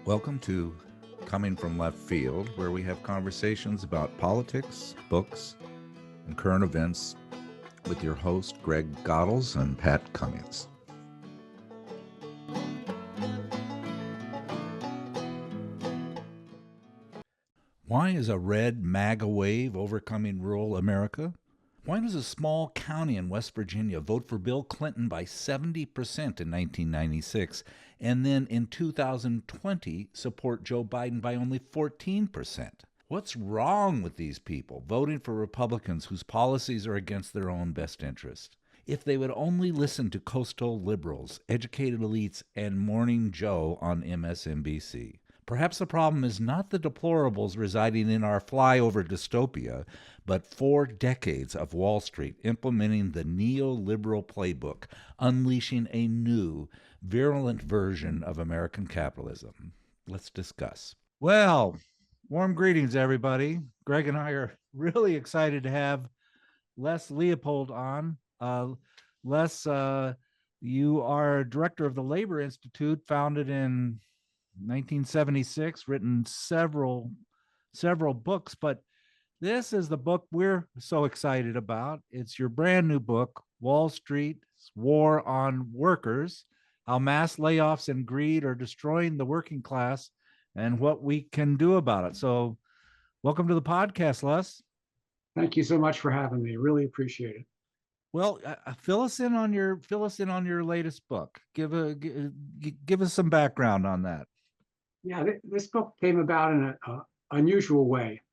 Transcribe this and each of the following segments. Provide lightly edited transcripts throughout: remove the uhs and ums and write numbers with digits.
Welcome to Coming from Left Field, where we have conversations about politics, books, and current events with your host, Greg Goddles and Pat Cummings. Why is a red MAGA wave overcoming rural America? Why does a small county in West Virginia vote for Bill Clinton by 70% in 1996 and then in 2020 support Joe Biden by only 14%? What's wrong with these people voting for Republicans whose policies are against their own best interest? If they would only listen to coastal liberals, educated elites, and Morning Joe on MSNBC. Perhaps the problem is not the deplorables residing in our flyover dystopia, but 4 decades of Wall Street implementing the NeoLiberal playbook, unleashing a new, virulent version of American capitalism. Let's discuss. Well, warm greetings, everybody. Greg and I are really excited to have Les Leopold on. Les, you are director of the Labor Institute, founded in 1976, written several books, but this is the book we're so excited about. It's your brand new book, Wall Street's War on Workers: How Mass Layoffs and Greed Are Destroying the Working Class and What We Can Do About It. So welcome to the podcast, Les. Thank you so much for having me. Really appreciate it. Well, fill us in on your latest book. Give us some background on that. Yeah, this book came about in an unusual way.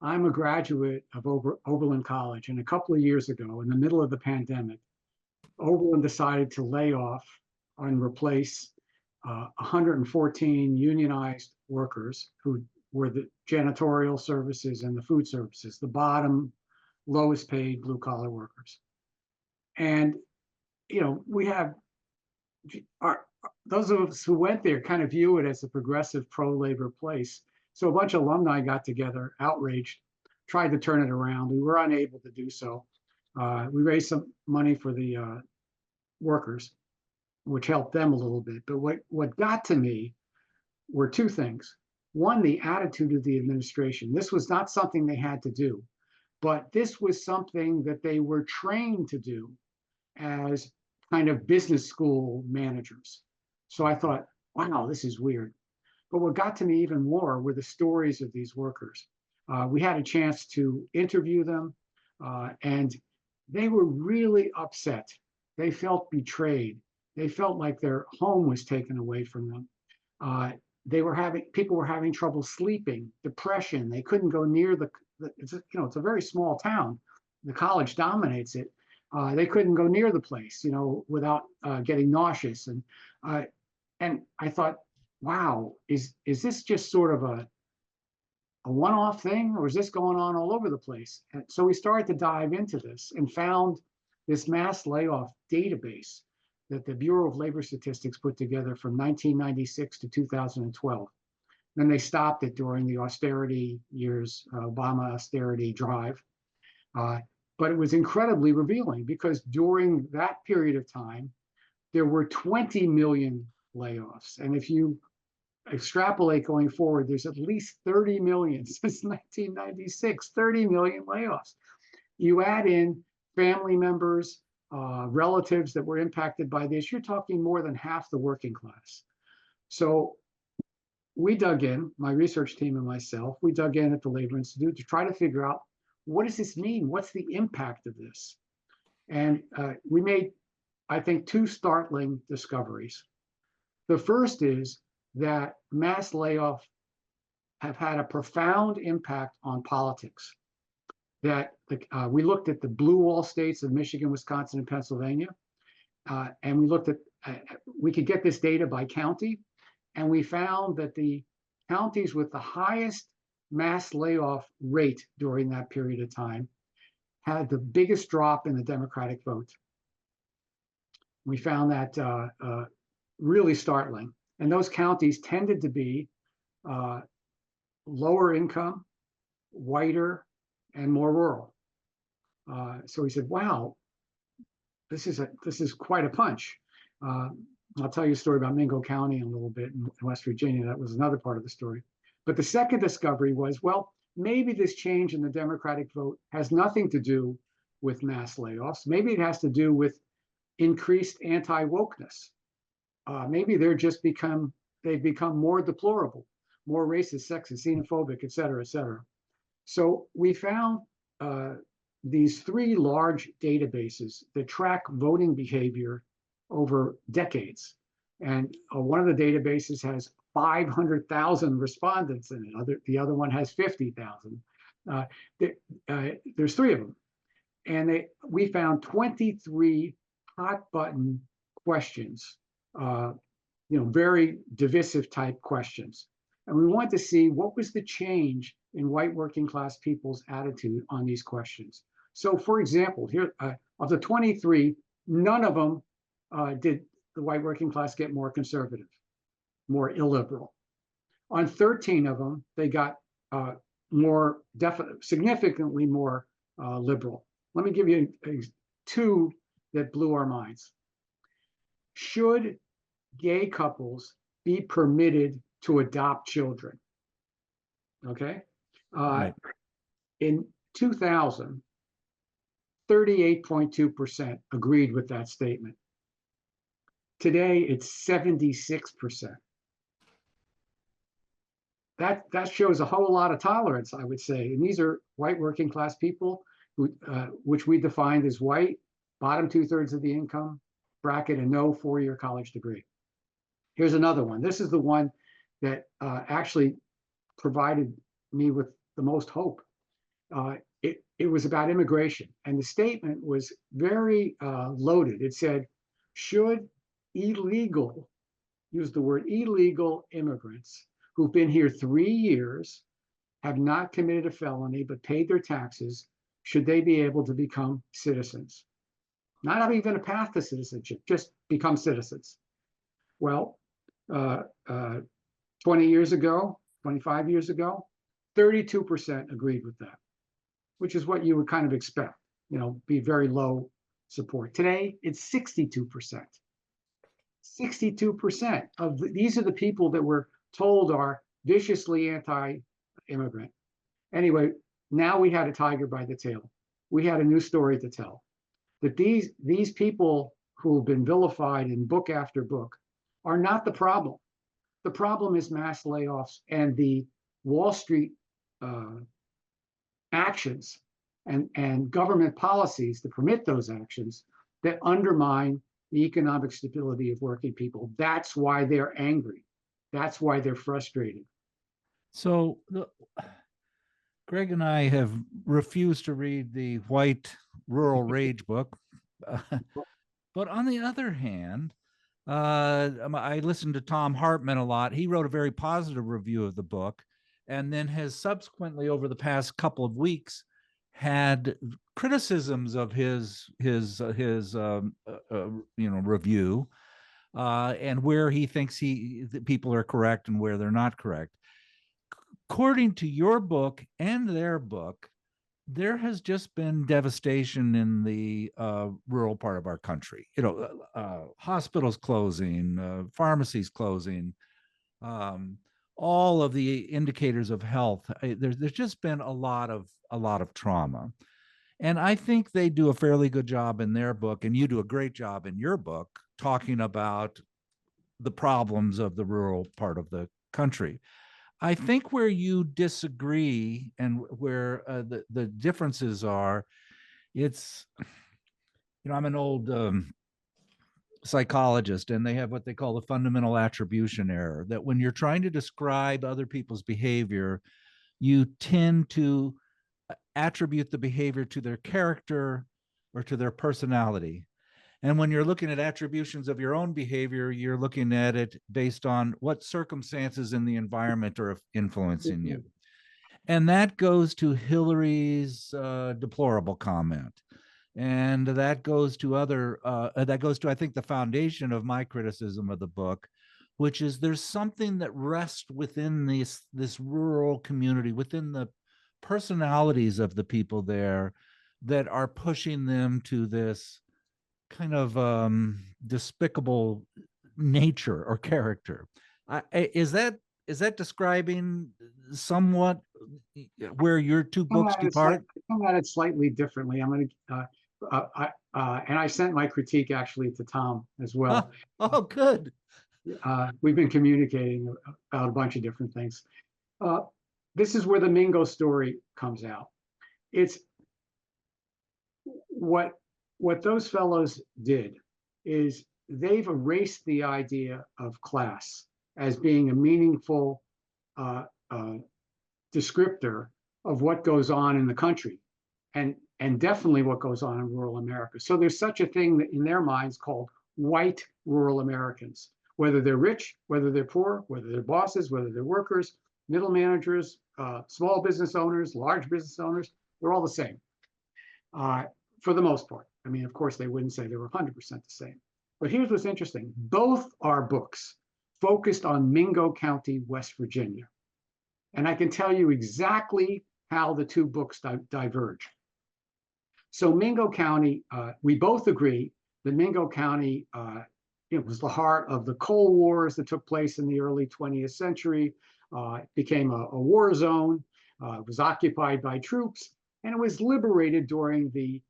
I'm a graduate of Oberlin College, and a couple of years ago, in the middle of the pandemic, Oberlin decided to lay off and replace 114 unionized workers who were the janitorial services and the food services, the bottom, lowest paid blue collar workers. And, we have those of us who went there kind of view it as a progressive pro-labor place. So a bunch of alumni got together, outraged, tried to turn it around. We were unable to do so. We raised some money for the workers, which helped them a little bit. But what got to me were two things. One, the attitude of the administration. This was not something they had to do, but this was something that they were trained to do as kind of business school managers. So I thought, wow, this is weird. But what got to me even more were the stories of these workers. We had a chance to interview them, and they were really upset. They felt betrayed. They felt like their home was taken away from them. People were having trouble sleeping, depression. They couldn't go near it's a very small town. The college dominates it. They couldn't go near the place, without getting nauseous. And I thought, wow, is this just sort of a one-off thing, or is this going on all over the place? And so we started to dive into this and found this mass layoff database that the Bureau of Labor Statistics put together from 1996 to 2012. Then they stopped it during the austerity years, Obama austerity drive. But it was incredibly revealing, because during that period of time, there were 20 million layoffs. And if you extrapolate going forward, there's at least 30 million since 1996, 30 million layoffs. You add in family members, relatives that were impacted by this, you're talking more than half the working class. So we dug in, my research team and myself, we dug in at the Labor Institute to try to figure out, what does this mean? What's the impact of this? And we made, I think, 2 startling discoveries. The first is that mass layoffs have had a profound impact on politics. That we looked at the blue wall states of Michigan, Wisconsin, and Pennsylvania, and we looked at, we could get this data by county, and we found that the counties with the highest mass layoff rate during that period of time had the biggest drop in the Democratic vote. We found that really startling. And those counties tended to be lower income, whiter, and more rural. So we said, wow, this is quite a punch. I'll tell you a story about Mingo County in a little bit in West Virginia. That was another part of the story. But the second discovery was, well, maybe this change in the Democratic vote has nothing to do with mass layoffs. Maybe it has to do with increased anti-wokeness. Maybe they've become more deplorable, more racist, sexist, xenophobic, et cetera, et cetera. So we found these three large databases that track voting behavior over decades. And one of the databases has 500,000 respondents in it. The other one has 50,000. There's three of them. And we found 23 hot button questions, very divisive type questions. And we wanted to see what was the change in white working class people's attitude on these questions. So for example, here, of the 23, none of them did the white working class get more conservative, more illiberal. On 13 of them, they got significantly more liberal. Let me give you two that blew our minds. Should gay couples be permitted to adopt children? Okay. Right. In 2000, 38.2% agreed with that statement. Today, it's 76%. That shows a whole lot of tolerance, I would say. And these are white working class people, which we defined as white, bottom 2/3 of the income bracket, and no four-year college degree. Here's another one. This is the one that actually provided me with the most hope. It was about immigration, and the statement was very loaded. It said, should illegal, use the word illegal immigrants who've been here 3 years, have not committed a felony, but paid their taxes, should they be able to become citizens? Not have even a path to citizenship, just become citizens. Well, 20 years ago, 25 years ago, 32% agreed with that, which is what you would kind of expect, be very low support. Today, it's 62%. 62% of these are the people that were told are viciously anti-immigrant. Anyway, now we had a tiger by the tail. We had a new story to tell, that these people who have been vilified in book after book are not the problem. The problem is mass layoffs and the Wall Street actions and government policies to permit those actions that undermine the economic stability of working people. That's why they're angry. That's why they're frustrated. So Greg and I have refused to read the White Rural Rage book. But on the other hand, I listened to Tom Hartman a lot. He wrote a very positive review of the book, and then has subsequently, over the past couple of weeks, had criticisms of his review, and where he thinks that people are correct and where they're not correct. According to your book and their book, there has just been devastation in the rural part of our country. Hospitals closing, pharmacies closing, all of the indicators of health. There's just been a lot of trauma, and I think they do a fairly good job in their book, and you do a great job in your book talking about the problems of the rural part of the country. I think where you disagree and where the differences are, it's, I'm an old psychologist, and they have what they call the fundamental attribution error, that when you're trying to describe other people's behavior, you tend to attribute the behavior to their character or to their personality. And when you're looking at attributions of your own behavior, you're looking at it based on what circumstances in the environment are influencing you. And that goes to Hillary's deplorable comment. And that goes to I think, the foundation of my criticism of the book, which is there's something that rests within this rural community, within the personalities of the people there, that are pushing them to this kind of despicable nature or character. Is that describing somewhat where your two books depart? Come at it slightly differently. I'm going to, and I sent my critique actually to Tom as well. Oh, good. We've been communicating about a bunch of different things. This is where the Mingo story comes out. It's what those fellows did is they've erased the idea of class as being a meaningful descriptor of what goes on in the country, and definitely what goes on in rural America. So there's such a thing in their minds called white rural Americans, whether they're rich, whether they're poor, whether they're bosses, whether they're workers, middle managers, small business owners, large business owners, they're all the same for the most part. I mean, of course, they wouldn't say they were 100% the same. But here's what's interesting. Both our books focused on Mingo County, West Virginia. And I can tell you exactly how the two books diverge. So Mingo County, we both agree that Mingo County, it was the heart of the Coal Wars that took place in the early 20th century. It became a war zone. It was occupied by troops, and it was liberated during the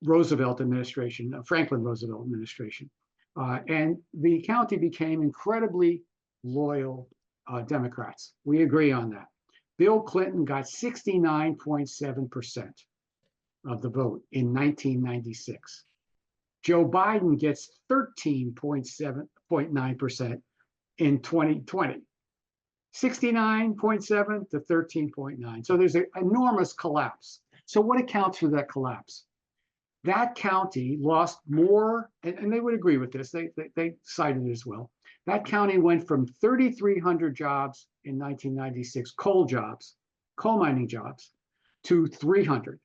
Roosevelt administration, Franklin Roosevelt administration. And the county became incredibly loyal Democrats. We agree on that. Bill Clinton got 69.7% of the vote in 1996. Joe Biden gets 13.9% in 2020. 69.7 to 13.9. So there's an enormous collapse. So what accounts for that collapse? That county lost more, and they would agree with this, they cited it as well. That county went from 3,300 jobs in 1996, coal mining jobs, to 300.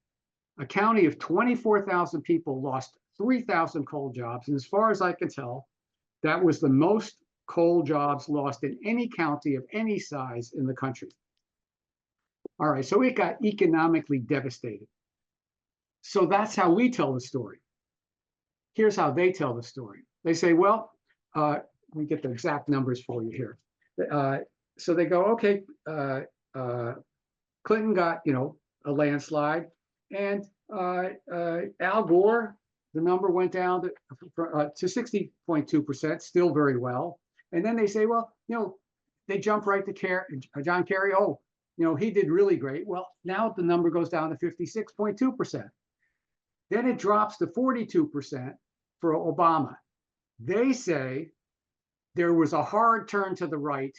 A county of 24,000 people lost 3,000 coal jobs. And as far as I can tell, that was the most coal jobs lost in any county of any size in the country. All right, so it got economically devastated. So that's how we tell the story. Here's how they tell the story. They say, well, let me get the exact numbers for you here. So they go, okay, Clinton got, a landslide, and Al Gore, the number went down to 60.2%, still very well. And then they say, well, they jump right to John Kerry. Oh, he did really great. Well, now the number goes down to 56.2%. Then it drops to 42% for Obama. They say there was a hard turn to the right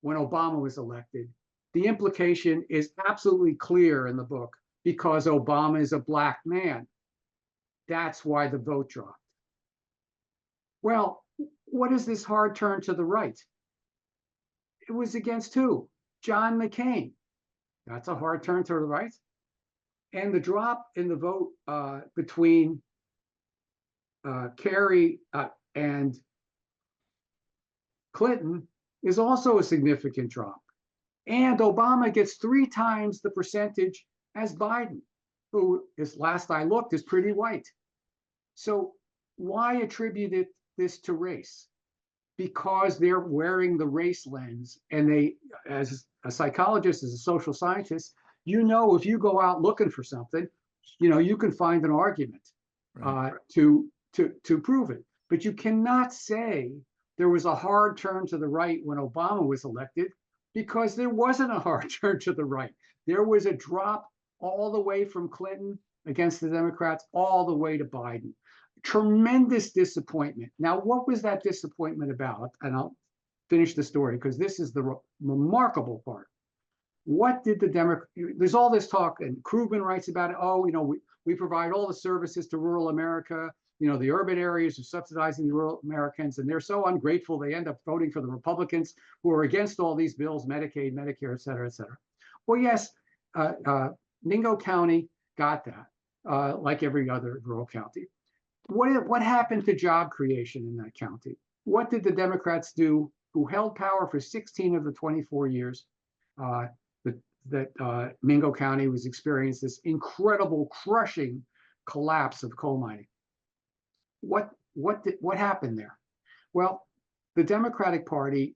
when Obama was elected. The implication is absolutely clear in the book because Obama is a black man. That's why the vote dropped. Well, what is this hard turn to the right? It was against who? John McCain. That's a hard turn to the right. And the drop in the vote between Kerry and Clinton is also a significant drop. And Obama gets 3 times the percentage as Biden, who, as last I looked, is pretty white. So why attribute this to race? Because they're wearing the race lens, and they, as a psychologist, as a social scientist, if you go out looking for something, you can find an argument to prove it. But you cannot say there was a hard turn to the right when Obama was elected, because there wasn't a hard turn to the right. There was a drop all the way from Clinton against the Democrats all the way to Biden. Tremendous disappointment. Now, what was that disappointment about? And I'll finish the story because this is the remarkable part. What did the Democrats? There's all this talk, and Krugman writes about it. Oh, we provide all the services to rural America. The urban areas are subsidizing the rural Americans, and they're so ungrateful they end up voting for the Republicans who are against all these bills, Medicaid, Medicare, et cetera, et cetera. Well, yes, Mingo County got that, like every other rural county. What happened to job creation in that county? What did the Democrats do, who held power for 16 of the 24 years that Mingo County was experiencing this incredible, crushing collapse of coal mining? What happened there? Well, the Democratic Party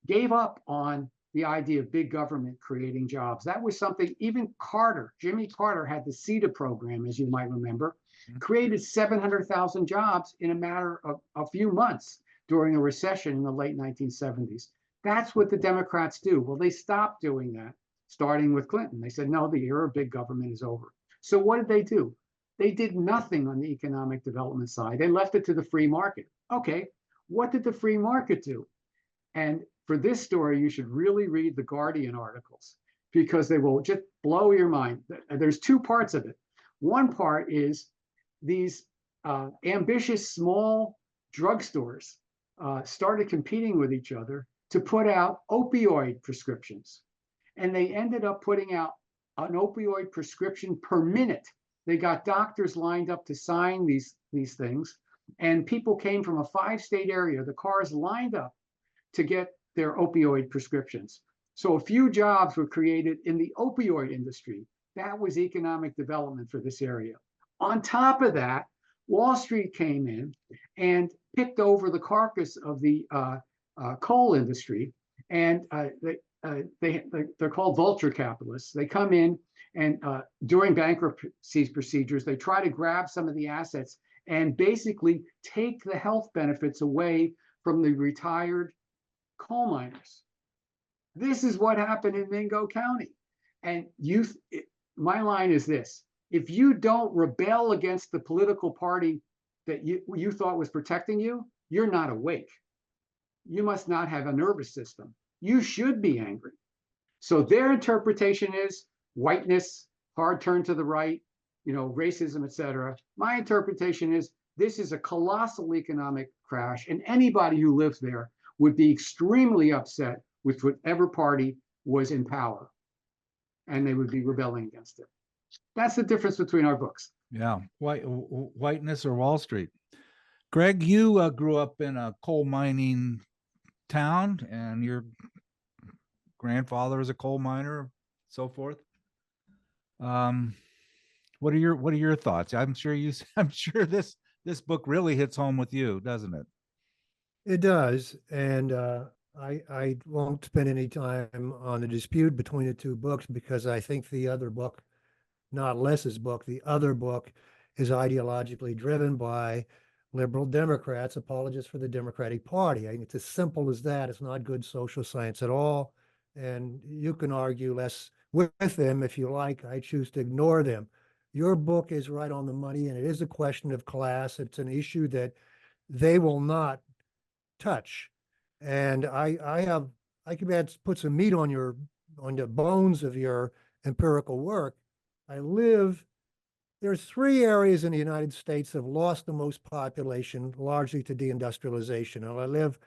gave up on the idea of big government creating jobs. That was something even Jimmy Carter had the CETA program, as you might remember, created 700,000 jobs in a matter of a few months during a recession in the late 1970s. That's what the Democrats do. Well, they stopped doing that, starting with Clinton. They said, no, the era of big government is over. So what did they do? They did nothing on the economic development side. They left it to the free market. Okay, what did the free market do? And for this story, you should really read the Guardian articles because they will just blow your mind. There's two parts of it. One part is these ambitious small drugstores started competing with each other to put out opioid prescriptions. And they ended up putting out an opioid prescription per minute. They got doctors lined up to sign these things. And people came from a 5-state area, the cars lined up to get their opioid prescriptions. So a few jobs were created in the opioid industry. That was economic development for this area. On top of that, Wall Street came in and picked over the carcass of the coal industry, and they're called vulture capitalists. They come in and during bankruptcy procedures, they try to grab some of the assets and basically take the health benefits away from the retired coal miners. This is what happened in Mingo County. And my line is this: if you don't rebel against the political party that you thought was protecting you, you're not awake. You must not have a nervous system. You should be angry. So their interpretation is whiteness, hard turn to the right, racism, etc. My interpretation is this is a colossal economic crash, and anybody who lives there would be extremely upset with whatever party was in power, and they would be rebelling against it. That's the difference between our books. Yeah, Whiteness or Wall Street. Greg, you grew up in a coal mining town, and your grandfather is a coal miner, so forth. What are your thoughts? I'm sure this book really hits home with you, doesn't it? It does, and I won't spend any time on the dispute between the two books because I think the other book, not Les's book, the other book is ideologically driven by liberal Democrats, apologists for the Democratic Party. I think it's as simple as that. It's not good social science at all, and you can argue less with them if you like. I choose to ignore them. Your book is right on the money, and it is a question of class. It's an issue that they will not touch. And I can put some meat on the bones of your empirical work. There's 3 areas in the United States that have lost the most population, largely to deindustrialization. And I live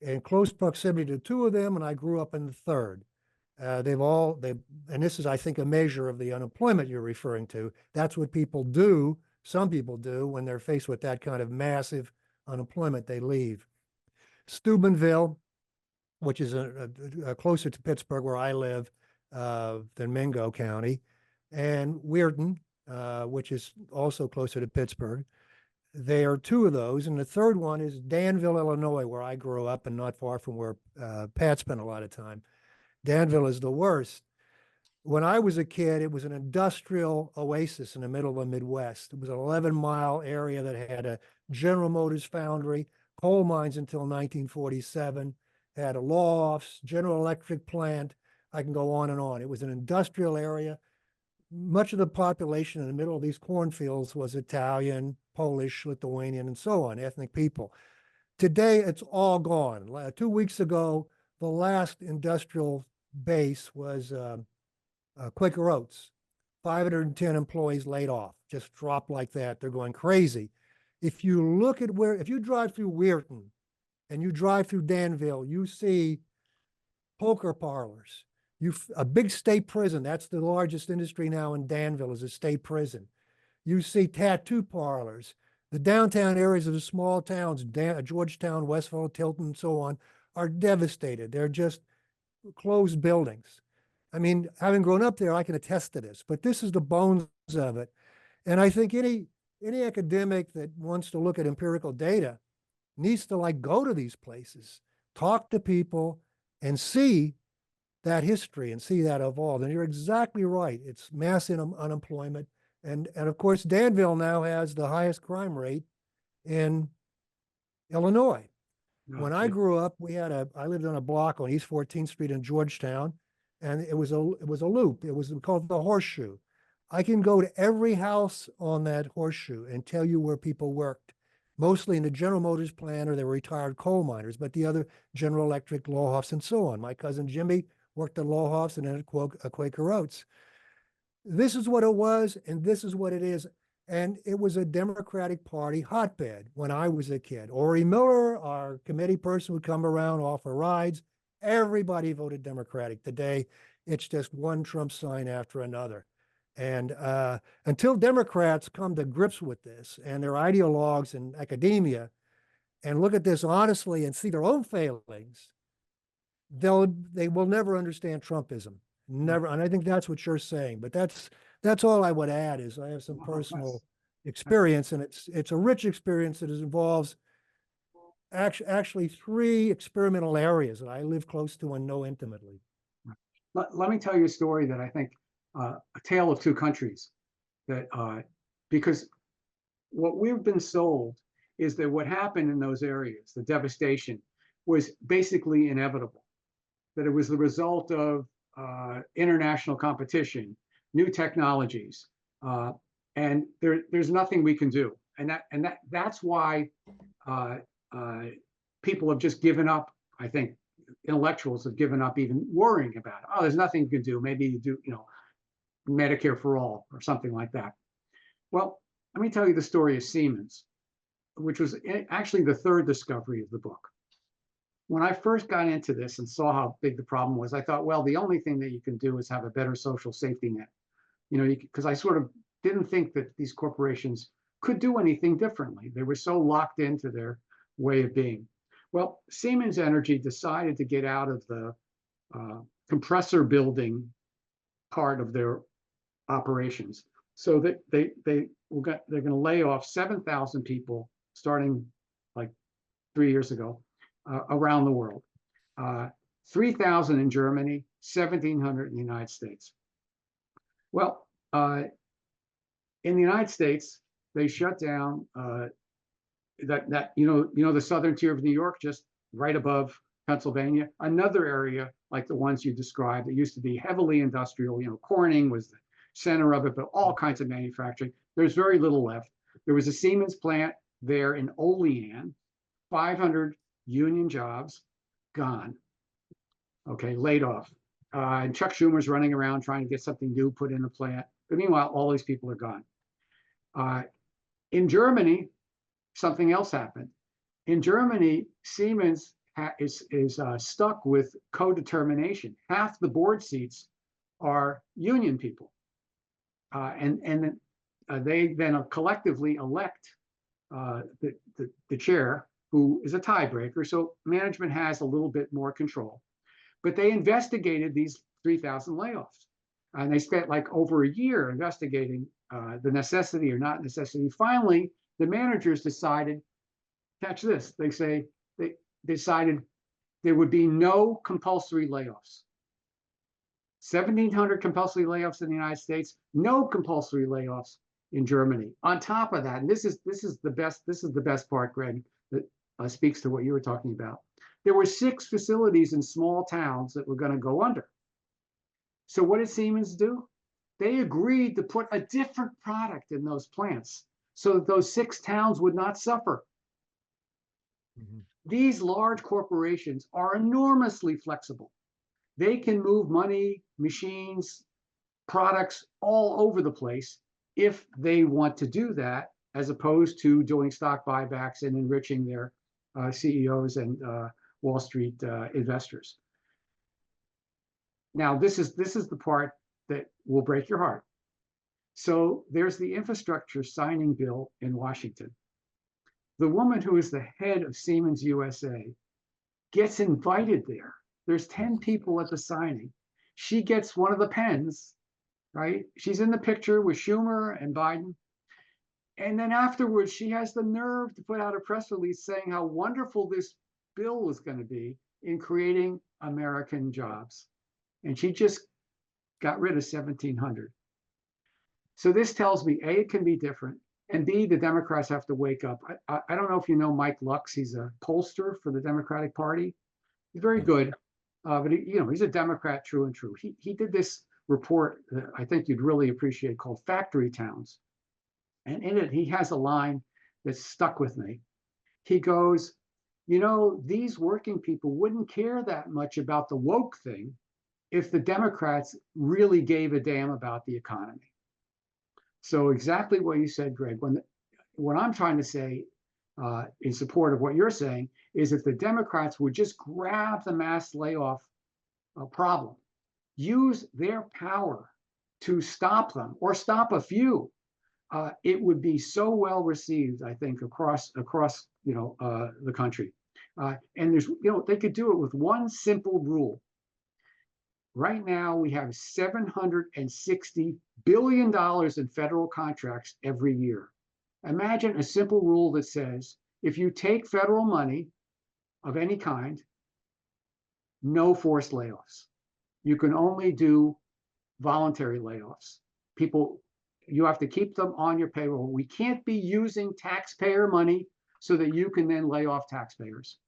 in close proximity to 2 of them, and I grew up in the third. And this is, I think, a measure of the unemployment you're referring to. That's what people do, some people do, when they're faced with that kind of massive unemployment, they leave. Steubenville, which is closer to Pittsburgh, where I live, than Mingo County, and Weirton, which is also closer to Pittsburgh. There are 2 of those, and the third one is Danville, Illinois, where I grew up and not far from where Pat spent a lot of time. Danville is the worst. When I was a kid, it was an industrial oasis in the middle of the Midwest. It was an 11-mile area that had a General Motors foundry, coal mines until 1947, had a Layoffs, General Electric plant. I can go on and on. It was an industrial area. Much of the population in the middle of these cornfields was Italian, Polish, Lithuanian, and so on, ethnic people. Today, it's all gone. 2 weeks ago, the last industrial base was Quaker Oats. 510 employees laid off, just dropped like that. They're going crazy. If you look at if you drive through Weirton and you drive through Danville, you see poker parlors. A big state prison. That's the largest industry now in Danville, is a state prison. You see tattoo parlors. The downtown areas of the small towns, Georgetown, Westville, Tilton, and so on, are devastated. They're just closed buildings. I mean, having grown up there, I can attest to this, but this is the bones of it. And I think any academic that wants to look at empirical data needs to like go to these places, talk to people, and see that history and see that evolve. And you're exactly right. It's mass unemployment. And of course, Danville now has the highest crime rate in Illinois. When I grew up, I lived on a block on East 14th Street in Georgetown, and it was a loop. It was called the Horseshoe. I can go to every house on that horseshoe and tell you where people worked, mostly in the General Motors plant or they were retired coal miners, but the other General Electric, Layoffs, and so on. My cousin Jimmy worked at Layoffs and then at Quaker Oats. This is what it was, and this is what it is. And it was a Democratic Party hotbed when I was a kid. Ori Miller, our committee person, would come around, offer rides. Everybody voted Democratic. Today, it's just one Trump sign after another. And until Democrats come to grips with this and their ideologues in academia and look at this honestly and see their own failings, they will never understand Trumpism. Never. And I think that's what you're saying. But that's all I would add is I have some personal experience, and it's a rich experience that involves actually 3 experimental areas that I live close to and know intimately. Let me tell you a story that I think a tale of 2 countries. That because what we've been sold is that what happened in those areas, the devastation, was basically inevitable. That it was the result of international competition, new technologies, and there's nothing we can do, and that's why people have just given up. I think intellectuals have given up even worrying about it. Oh, there's nothing you can do. Maybe you do, Medicare for all or something like that. Well, let me tell you the story of Seamans, which was actually the 3rd discovery of the book. When I first got into this and saw how big the problem was, I thought, well, the only thing that you can do is have a better social safety net. Because I sort of didn't think that these corporations could do anything differently. They were so locked into their way of being. Well, Siemens Energy decided to get out of the compressor building part of their operations, so that they're going to lay off 7,000 people starting like 3 years ago. Around the world, 3,000 in Germany, 1,700 in the United States. Well, in the United States, they shut down the southern tier of New York, just right above Pennsylvania. Another area like the ones you described, that used to be heavily industrial. Corning was the center of it, but all kinds of manufacturing. There's very little left. There was a Siemens plant there in Olean, 500 union jobs gone. Okay, laid off. And Chuck Schumer's running around trying to get something new put in the plant. But meanwhile, all these people are gone. In Germany, something else happened. In Germany, Siemens is stuck with co-determination. Half the board seats are union people. And they then collectively elect the chair, who is a tiebreaker. So management has a little bit more control. But they investigated these 3,000 layoffs. And they spent like over a year investigating the necessity or not necessity. Finally, the managers decided, catch this, they decided there would be no compulsory layoffs. 1,700 compulsory layoffs in the United States, no compulsory layoffs in Germany. On top of that, and this is the best part, Greg, that speaks to what you were talking about. There were 6 facilities in small towns that were going to go under. So what did Siemens do? They agreed to put a different product in those plants so that those 6 towns would not suffer. Mm-hmm. These large corporations are enormously flexible. They can move money, machines, products all over the place if they want to do that, as opposed to doing stock buybacks and enriching their CEOs and Wall Street investors. Now, this is the part that will break your heart. So there's the infrastructure signing bill in Washington. The woman who is the head of Siemens USA gets invited there. There's 10 people at the signing. She gets one of the pens, right? She's in the picture with Schumer and Biden. And then afterwards, she has the nerve to put out a press release saying how wonderful this bill was going to be in creating American jobs. And she just got rid of 1,700. So this tells me, A, it can be different. And B, the Democrats have to wake up. I don't know if you know Mike Lux. He's a pollster for the Democratic Party. He's very good, but he's a Democrat true and true. He did this report that I think you'd really appreciate called Factory Towns. And in it, he has a line that stuck with me. He goes, these working people wouldn't care that much about the woke thing if the Democrats really gave a damn about the economy. So exactly what you said, Greg. What I'm trying to say in support of what you're saying is if the Democrats would just grab the mass layoff problem, use their power to stop them or stop a few, it would be so well received, I think, across the country. And there's they could do it with one simple rule. Right now, we have $760 billion in federal contracts every year. Imagine a simple rule that says, if you take federal money of any kind, no forced layoffs. You can only do voluntary layoffs. People, you have to keep them on your payroll. We can't be using taxpayer money so that you can then lay off taxpayers.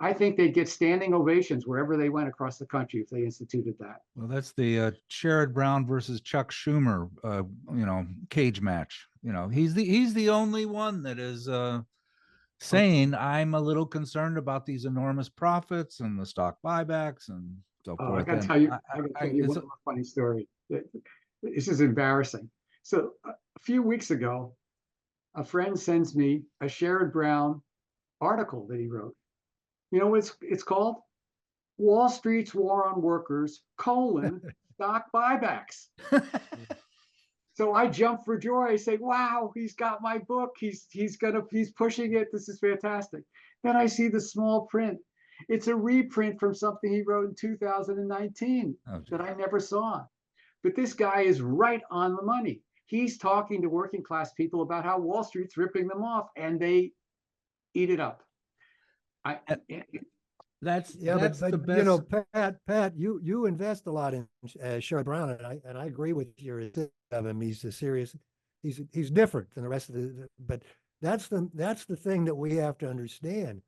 I think they'd get standing ovations wherever they went across the country if they instituted that. Well, that's the Sherrod Brown versus Chuck Schumer, cage match. He's the only one that is saying I'm a little concerned about these enormous profits and the stock buybacks and so forth. I got to tell you, one more funny story. This is embarrassing. So a few weeks ago, a friend sends me a Sherrod Brown article that he wrote. You know what it's called? Wall Street's War on Workers, stock buybacks. So I jump for joy. I say, wow, he's got my book. He's pushing it. This is fantastic. Then I see the small print. It's a reprint from something he wrote in 2019 that I never saw. But this guy is right on the money. He's talking to working class people about how Wall Street's ripping them off, and they eat it up. That's but the best. Pat, you invest a lot in Sherrod Brown, and I agree with your of him. He's a serious. He's different than the rest of but that's the thing that we have to understand.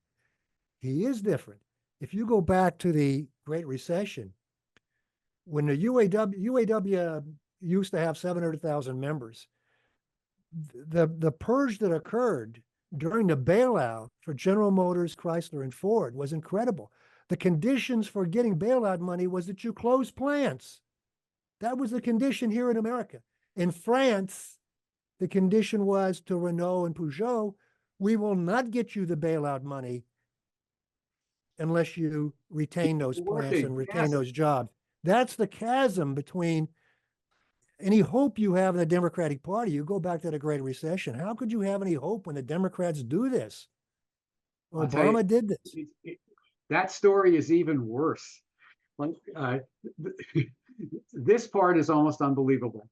He is different. If you go back to the Great Recession, when the UAW used to have 700,000 members, the purge that occurred during the bailout for General Motors, Chrysler, and Ford was incredible. The conditions for getting bailout money was that you close plants. That was the condition here in America. In France, the condition was to Renault and Peugeot, we will not get you the bailout money unless you retain those plants and retain those jobs. That's the chasm between any hope you have in the Democratic Party. You go back to the Great Recession. How could you have any hope when the Democrats do this? Obama did this. That story is even worse. This part is almost unbelievable.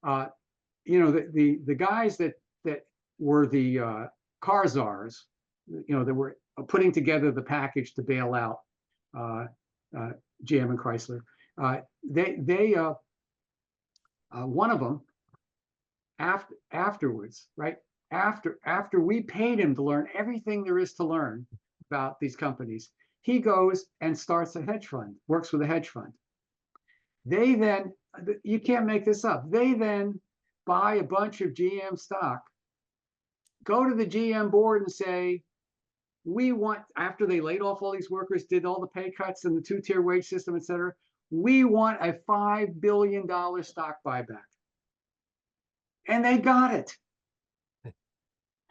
The guys that were the car czars, that were putting together the package to bail out GM and Chrysler. One of them, afterwards, right after we paid him to learn everything there is to learn about these companies, he goes and starts a hedge fund, works with a hedge fund. They then, you can't make this up, they then buy a bunch of GM stock, go to the GM board and say, we want, after they laid off all these workers, did all the pay cuts and the two-tier wage system, et cetera, we want a $5 billion stock buyback. And they got it.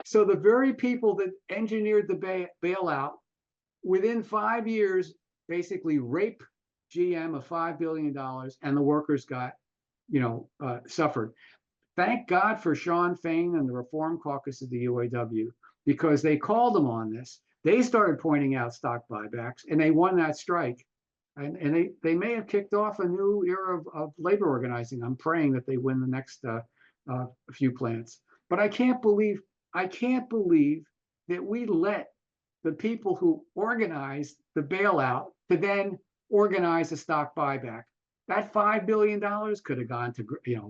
So the very people that engineered the bailout, within 5 years, basically rape GM of $5 billion, and the workers got, suffered. Thank God for Sean Fain and the Reform Caucus of the UAW, because they called them on this. They started pointing out stock buybacks, and they won that strike. And they may have kicked off a new era of labor organizing. I'm praying that they win the next few plants. But I can't believe that we let the people who organized the bailout to then organize a stock buyback. That $5 billion could have gone to,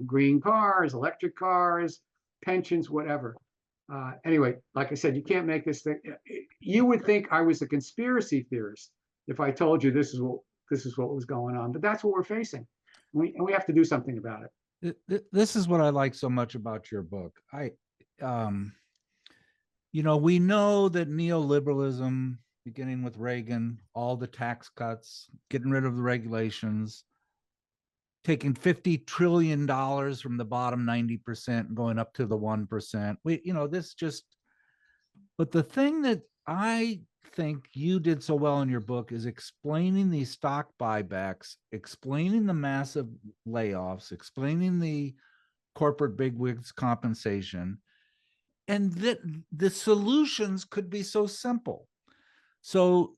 green cars, electric cars, pensions, whatever. Anyway, like I said, you can't make this thing. You would think I was a conspiracy theorist if I told you this is what was going on, but that's what we're facing. We have to do something about it. This is what I like so much about your book. We know that neoliberalism, beginning with Reagan, all the tax cuts, getting rid of the regulations, taking $50 trillion from the bottom 90% and going up to the 1%. But the thing that I think you did so well in your book is explaining these stock buybacks, explaining the massive layoffs, explaining the corporate bigwigs compensation, and that the solutions could be so simple. So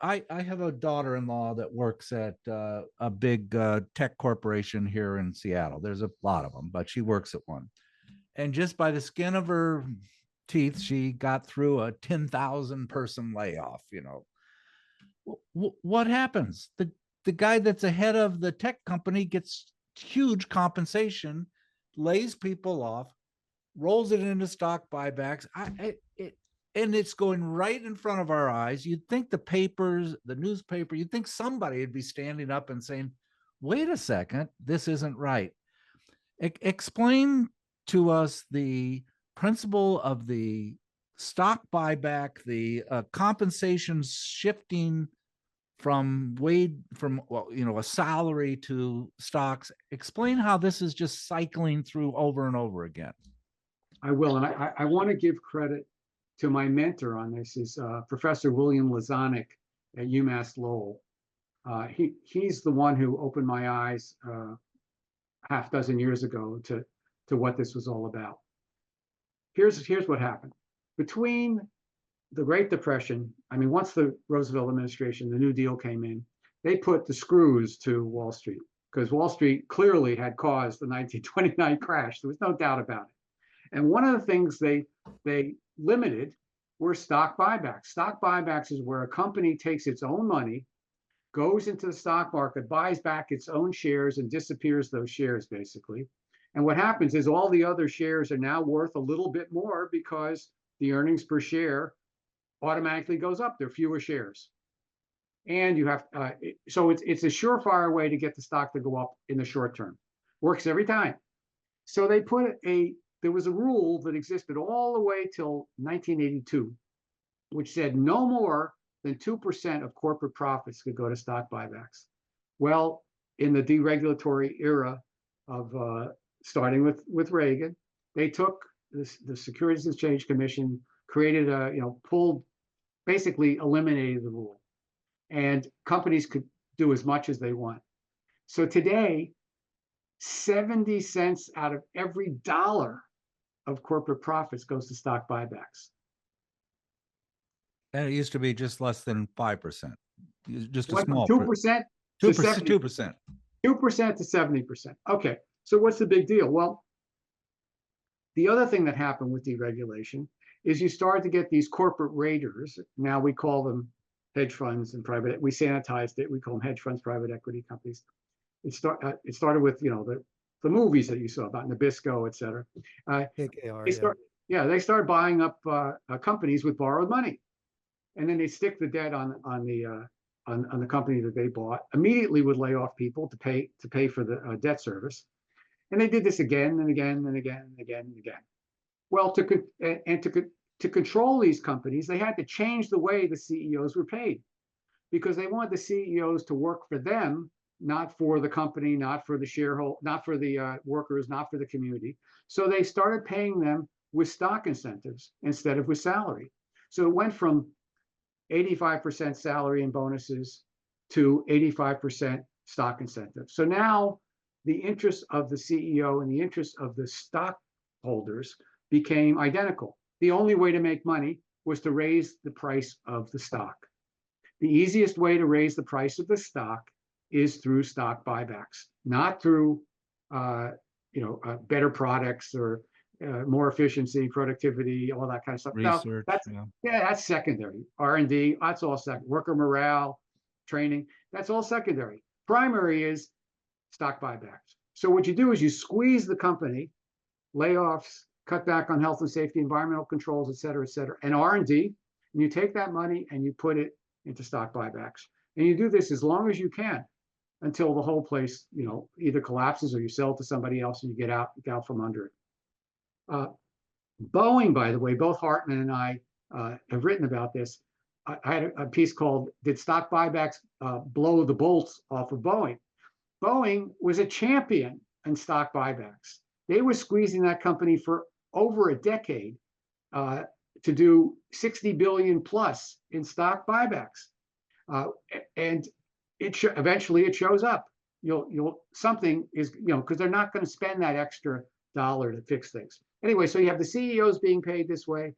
I have a daughter-in-law that works at a big tech corporation here in Seattle. There's a lot of them, but she works at one. And just by the skin of her teeth, she got through a 10,000 person layoff. What happens? The guy that's ahead of the tech company gets huge compensation, lays people off, rolls it into stock buybacks. And it's going right in front of our eyes. You'd think the papers, the newspaper, you'd think somebody would be standing up and saying, wait a second, this isn't right. Explain to us the principle of the stock buyback, the compensation shifting from a salary to stocks. Explain how this is just cycling through over and over again. I will, and I want to give credit to my mentor on this is Professor William Lazonick at UMass Lowell. He's the one who opened my eyes half dozen years ago to what this was all about. Here's what happened. Between the Great Depression, once the Roosevelt administration, the New Deal came in, they put the screws to Wall Street because Wall Street clearly had caused the 1929 crash. There was no doubt about it. And one of the things they limited were stock buybacks. Stock buybacks is where a company takes its own money, goes into the stock market, buys back its own shares, and disappears those shares, basically. And what happens is all the other shares are now worth a little bit more because the earnings per share automatically goes up. There are fewer shares. And you have, so it's a surefire way to get the stock to go up in the short term. Works every time. So they put there was a rule that existed all the way till 1982, which said no more than 2% of corporate profits could go to stock buybacks. Well, in the deregulatory era of starting with Reagan, they took the Securities and Exchange Commission, created basically eliminated the rule, and companies could do as much as they want. So today, 70 cents out of every dollar of corporate profits goes to stock buybacks. And it used to be just less than 5%. Just a small 2% to 2% to 70%. Okay, so what's the big deal? Well, the other thing that happened with deregulation is you started to get these corporate raiders. Now we call them hedge funds and private. We sanitized it. We call them hedge funds, private equity companies. It started with the movies that you saw about Nabisco, et cetera. They started buying up companies with borrowed money, and then they stick the debt on the company that they bought. Immediately would lay off people to pay for the debt service, and they did this again and again and again and again and again. Well, to control these companies, they had to change the way the CEOs were paid, because they wanted the CEOs to work for them, not for the company, not for the shareholder, not for the workers, not for the community. So they started paying them with stock incentives instead of with salary. So it went from 85% salary and bonuses to 85% stock incentives. So now the interests of the CEO and the interests of the stockholders became identical. The only way to make money was to raise the price of the stock. The easiest way to raise the price of the stock is through stock buybacks, not through better products or more efficiency, productivity, all that kind of stuff. Now, Research. that's Yeah. that's secondary. R&D, that's all second. Worker morale, training, that's all secondary. Primary is stock buybacks. So what you do is you squeeze the company, layoffs, cut back on health and safety, environmental controls, et cetera, and R&D, and you take that money and you put it into stock buybacks. And you do this as long as you can until the whole place, either collapses or you sell it to somebody else and you get out from under it. Boeing, by the way, both Hartman and I have written about this. I had a piece called "Did Stock Buybacks Blow the Bolts Off of Boeing?" Boeing was a champion in stock buybacks. They were squeezing that company for over a decade to do 60 billion plus in stock buybacks, and eventually it shows up. Something is because they're not going to spend that extra dollar to fix things. Anyway, so you have the CEOs being paid this way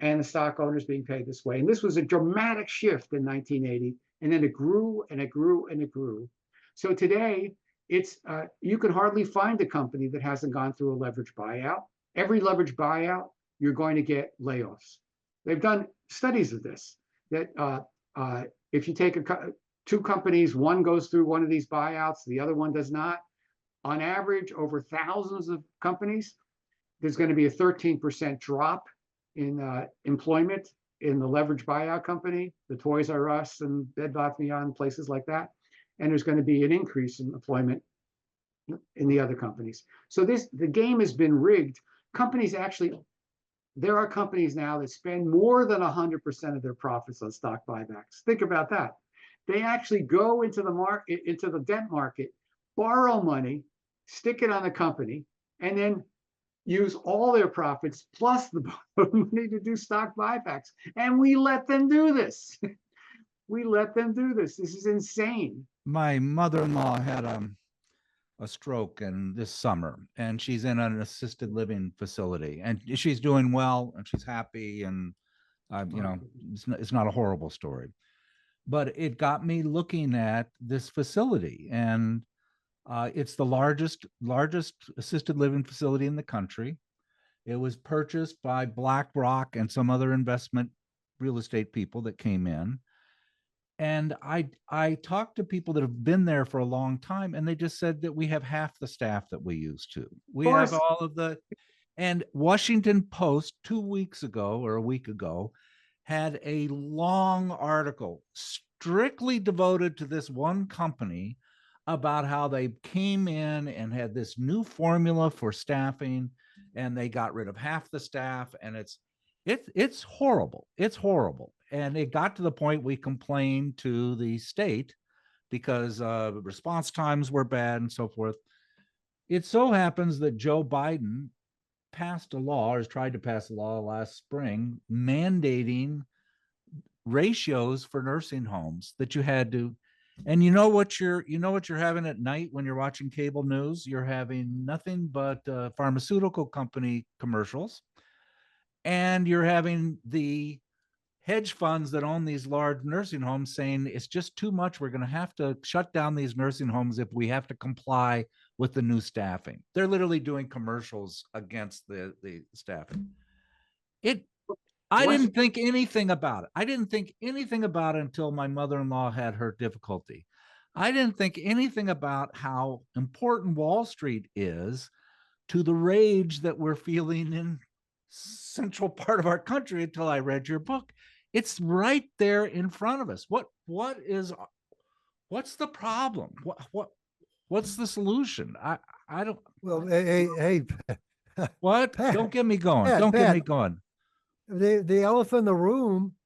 and the stock owners being paid this way. And this was a dramatic shift in 1980. And then it grew and it grew and it grew. So today, it's you can hardly find a company that hasn't gone through a leveraged buyout. Every leveraged buyout, you're going to get layoffs. They've done studies of this, that if you take two companies, one goes through one of these buyouts, the other one does not, on average, over thousands of companies, there's going to be a 13% drop in employment in the leveraged buyout company, the Toys R Us and Bed Bath & Beyond, places like that. And there's going to be an increase in employment in the other companies. So the game has been rigged. Companies actually, there are companies now that spend more than 100% of their profits on stock buybacks. Think about that. They actually go into the debt market, borrow money, stick it on the company, and then use all their profits plus the money to do stock buybacks. And we let them do this. We let them do this. This is insane. My mother-in-law had a stroke this summer, and she's in an assisted living facility, and she's doing well, and she's happy, and it's not a horrible story. But it got me looking at this facility, and it's the largest assisted living facility in the country. It was purchased by BlackRock and some other investment real estate people that came in. And I talked to people that have been there for a long time, and they just said that we have half the staff that we used to. We have all of the, and Washington Post 2 weeks ago or a week ago had a long article strictly devoted to this one company about how they came in and had this new formula for staffing, and they got rid of half the staff, and it's horrible. It's horrible. And it got to the point we complained to the state because response times were bad and so forth. It so happens that Joe Biden passed a law, or has tried to pass a law last spring, mandating ratios for nursing homes that you had to. And you know what you're having at night when you're watching cable news? You're having nothing but pharmaceutical company commercials, and you're having the hedge funds that own these large nursing homes saying it's just too much. We're going to have to shut down these nursing homes if we have to comply with the new staffing. They're literally doing commercials against the staffing. I didn't think anything about it. I didn't think anything about it until my mother-in-law had her difficulty. I didn't think anything about how important Wall Street is to the rage that we're feeling in central part of our country until I read your book. It's right there in front of us. What's the problem? What's the solution? I don't. Well, hey, what? Pat, Don't get me going. Pat, Don't Pat, get me going. The elephant in the room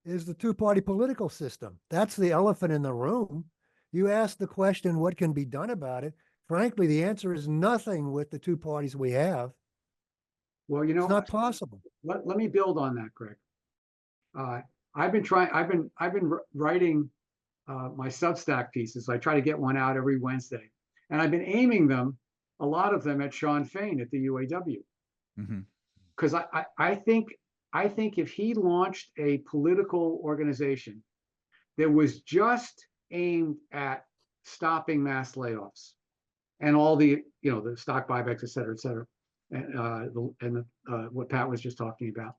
is the two-party political system. That's the elephant in the room. You ask the question, what can be done about it? Frankly, the answer is nothing with the two parties we have. Well, it's not possible. Let me build on that, Greg. I've been writing my Substack pieces. I try to get one out every Wednesday, and I've been aiming them, a lot of them, at Sean Fain at the UAW, because I think if he launched a political organization that was just aimed at stopping mass layoffs and all the the stock buybacks, et cetera, and what Pat was just talking about.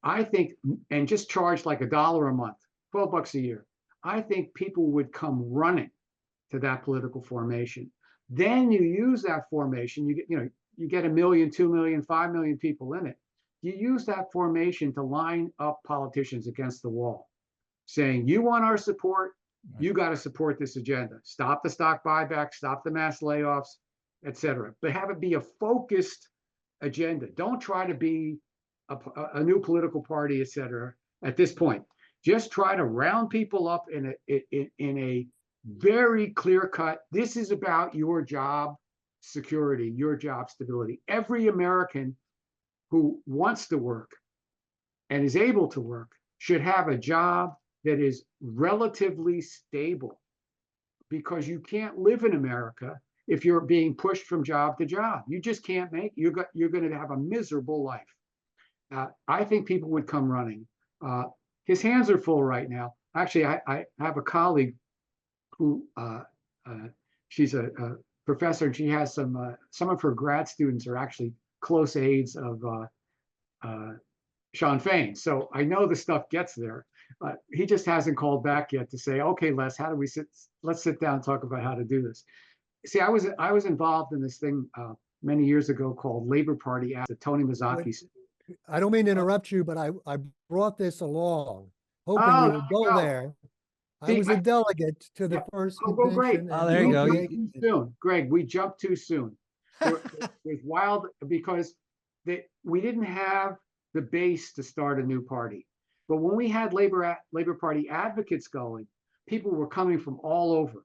I think, and just charge like $1 a month, $12 a year. I think people would come running to that political formation. Then you use that formation. You get 1 million, 2 million, 5 million people in it. You use that formation to line up politicians against the wall, saying, you want our support, you got to support this agenda. Stop the stock buyback, stop the mass layoffs, etc. But have it be a focused agenda. Don't try to be a new political party, etc. At this point, just try to round people up in a very clear cut. This is about your job security, your job stability. Every American who wants to work and is able to work should have a job that is relatively stable, because you can't live in America if you're being pushed from job to job. You just can't make, you're going to have a miserable life. I think people would come running. His hands are full right now. Actually, I have a colleague who, she's a professor, and she has some of her grad students are actually close aides of Sean Fain. So I know the stuff gets there. He just hasn't called back yet to say, okay, Les, how do we let's sit down and talk about how to do this. See, I was involved in this thing many years ago called Labor Party Act, Tony Mazzocchi. I don't mean to interrupt you, but I brought this along, hoping Oh, we would go there. See, I was a delegate to the first oh, great. convention. Oh, there you go. Too soon, Greg. We jumped too soon. It was wild because we didn't have the base to start a new party. But when we had Labor Party advocates going, people were coming from all over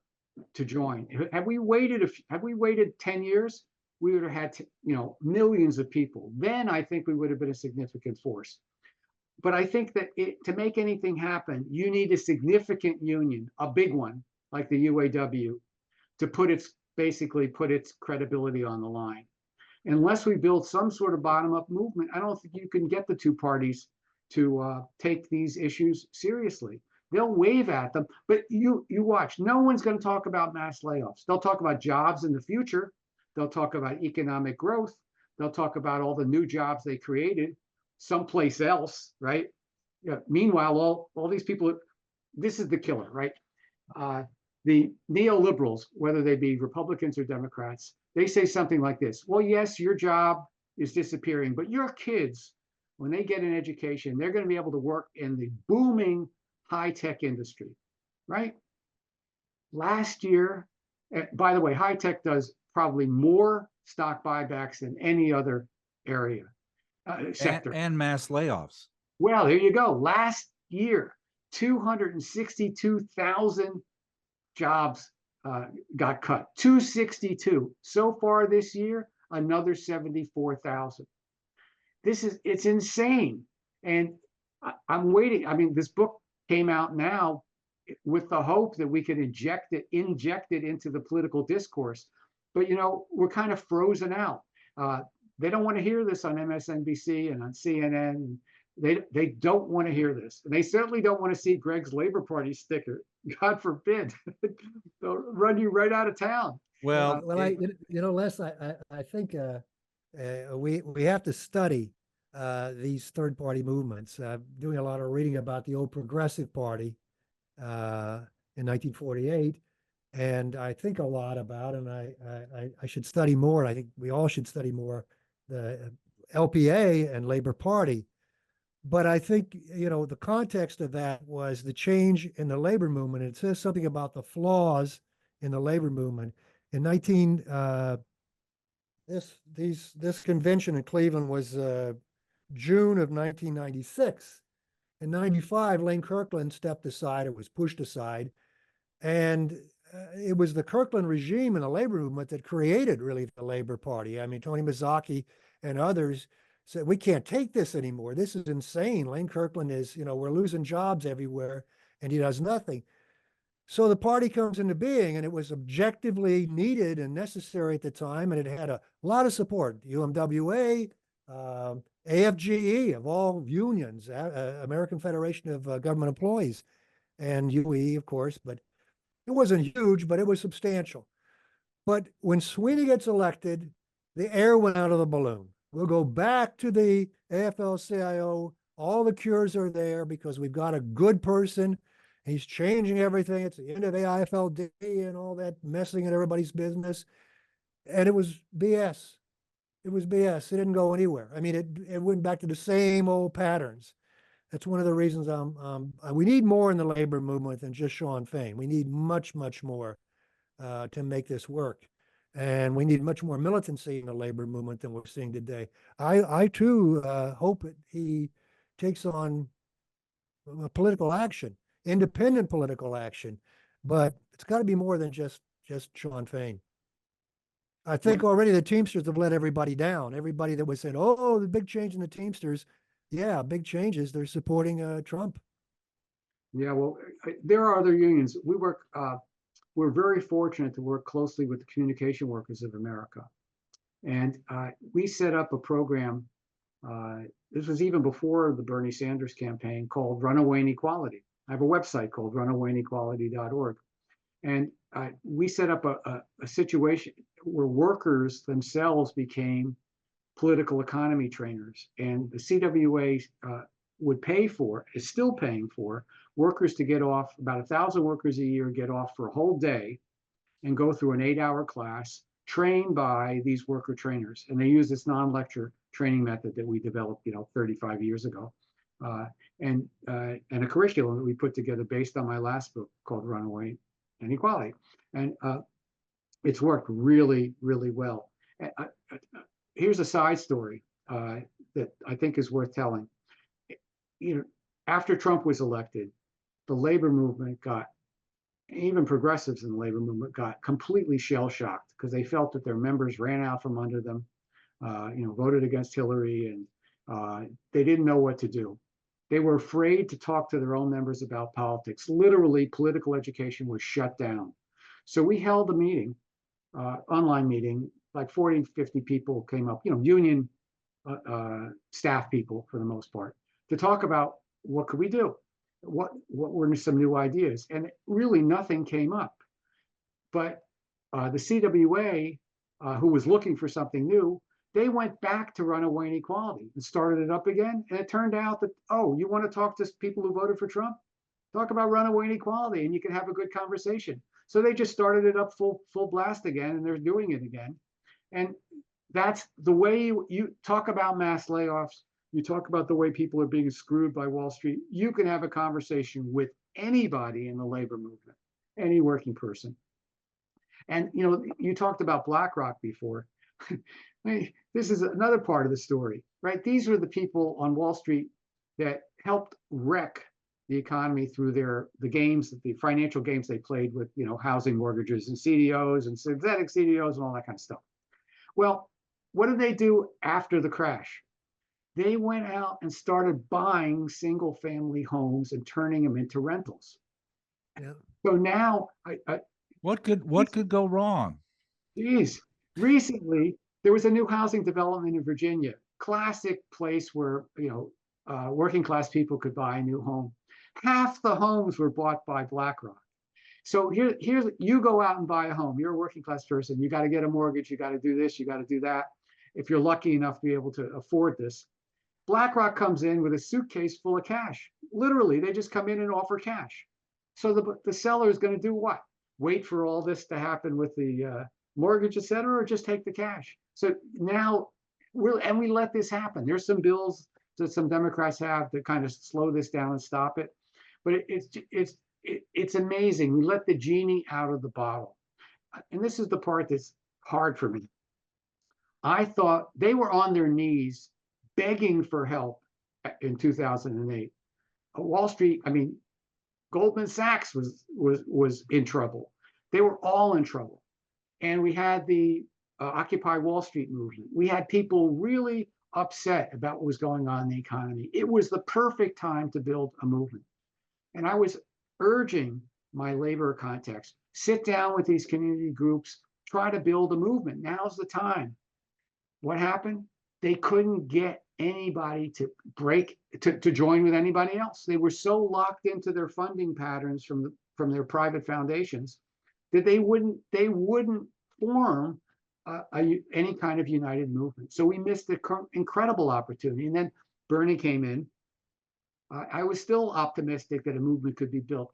to join. Had we waited 10 years, we would have had millions of people. Then I think we would have been a significant force. But I think that to make anything happen, you need a significant union, a big one like the UAW, to basically put its credibility on the line. Unless we build some sort of bottom-up movement, I don't think you can get the two parties to take these issues seriously. They'll wave at them, but you watch. No one's going to talk about mass layoffs. They'll talk about jobs in the future. They'll talk about economic growth. They'll talk about all the new jobs they created someplace else, right? Yeah. Meanwhile, all these people, this is the killer, right? The neoliberals, whether they be Republicans or Democrats, they say something like this: well, yes, your job is disappearing, but your kids, when they get an education, they're going to be able to work in the booming high-tech industry, right? Last year, by the way, high-tech does probably more stock buybacks than any other area. Sector. And mass layoffs. Well, there you go. Last year, 262,000 jobs got cut. 262. So far this year, another 74,000. It's insane. And I'm waiting. I mean, this book came out now with the hope that we could inject it into the political discourse. But, we're kind of frozen out. They don't want to hear this on MSNBC and on CNN. They don't want to hear this. And they certainly don't want to see Greg's Labor Party sticker. God forbid. They'll run you right out of town. Well, Les, I think we have to study these third-party movements. Doing a lot of reading about the old Progressive Party in 1948. And I think a lot about, and I should study more. I think we all should study more the LPA and Labor Party. But I think, the context of that was the change in the labor movement. It says something about the flaws in the labor movement. In this convention in Cleveland was June of 1996. In 95, Lane Kirkland stepped aside, it was pushed aside. And it was the Kirkland regime and the labor movement that created really the Labor Party. I mean, Tony Mazzocchi and others said, we can't take this anymore. This is insane. Lane Kirkland is, we're losing jobs everywhere, and he does nothing. So the party comes into being, and it was objectively needed and necessary at the time, and it had a lot of support. UMWA, AFGE, of all unions, American Federation of Government Employees, and UE, of course, but it wasn't huge, but it was substantial. But when Sweeney gets elected, the air went out of the balloon. We'll go back to the AFL-CIO. All the cures are there because we've got a good person. He's changing everything. It's the end of AIFLD and all that messing in everybody's business. And it was BS. It was BS. It didn't go anywhere. I mean, it went back to the same old patterns. That's one of the reasons we need more in the labor movement than just Sean Fain. We need much, much more to make this work. And we need much more militancy in the labor movement than we're seeing today. I too hope that he takes on political action, independent political action, but it's got to be more than just Sean Fain. I think already the Teamsters have let everybody down. Everybody that was saying, "Oh, the big change in the Teamsters," yeah, big changes. They're supporting Trump. Yeah, well, there are other unions. We're very fortunate to work closely with the Communication Workers of America. And we set up a program, this was even before the Bernie Sanders campaign, called Runaway Inequality. I have a website called runawayinequality.org. And we set up a situation where workers themselves became political economy trainers. And the CWA would pay for, is still paying for, workers to get off, about 1,000 workers a year get off for a whole day and go through an 8-hour class trained by these worker trainers. And they use this non-lecture training method that we developed, 35 years ago. And a curriculum that we put together based on my last book called Runaway Inequality. And it's worked really, really well. Here's a side story that I think is worth telling. After Trump was elected, the labor movement even progressives in the labor movement got completely shell-shocked because they felt that their members ran out from under them, voted against Hillary, and they didn't know what to do. They were afraid to talk to their own members about politics. Literally, political education was shut down. So we held a meeting, online meeting, like 40, 50 people came up, union staff people for the most part, to talk about what could we do? What were some new ideas? And really nothing came up. But the CWA, who was looking for something new, they went back to Runaway Inequality and started it up again. And it turned out that, oh, you want to talk to people who voted for Trump? Talk about Runaway Inequality and you can have a good conversation. So they just started it up full blast again, and they're doing it again. And that's the way you talk about mass layoffs. You talk about the way people are being screwed by Wall Street. You can have a conversation with anybody in the labor movement, any working person. And you talked about BlackRock before. This is another part of the story, right? These were the people on Wall Street that helped wreck the economy through the financial games they played with, housing mortgages and CDOs and synthetic CDOs and all that kind of stuff. Well, what did they do after the crash? They went out and started buying single family homes and turning them into rentals. Yeah. So now, what could go wrong? Geez, recently there was a new housing development in Virginia, classic place where working class people could buy a new home. Half the homes were bought by BlackRock. So here's you go out and buy a home. You're a working class person. You got to get a mortgage. You got to do this. You got to do that. If you're lucky enough to be able to afford this, BlackRock comes in with a suitcase full of cash. Literally, they just come in and offer cash. So the seller is going to do what? Wait for all this to happen with the mortgage, et cetera, or just take the cash? So now we let this happen. There's some bills that some Democrats have to kind of slow this down and stop it. But it's amazing. We let the genie out of the bottle. And this is the part that's hard for me. I thought they were on their knees begging for help in 2008. Wall Street, Goldman Sachs was in trouble. They were all in trouble. And we had the Occupy Wall Street movement. We had people really upset about what was going on in the economy. It was the perfect time to build a movement. And I was urging my labor contacts, sit down with these community groups, try to build a movement. Now's the time. What happened? They couldn't get anybody to join with anybody else. They were so locked into their funding patterns from their private foundations that they wouldn't form any kind of united movement. So we missed the incredible opportunity. And then Bernie came in. I was still optimistic that a movement could be built.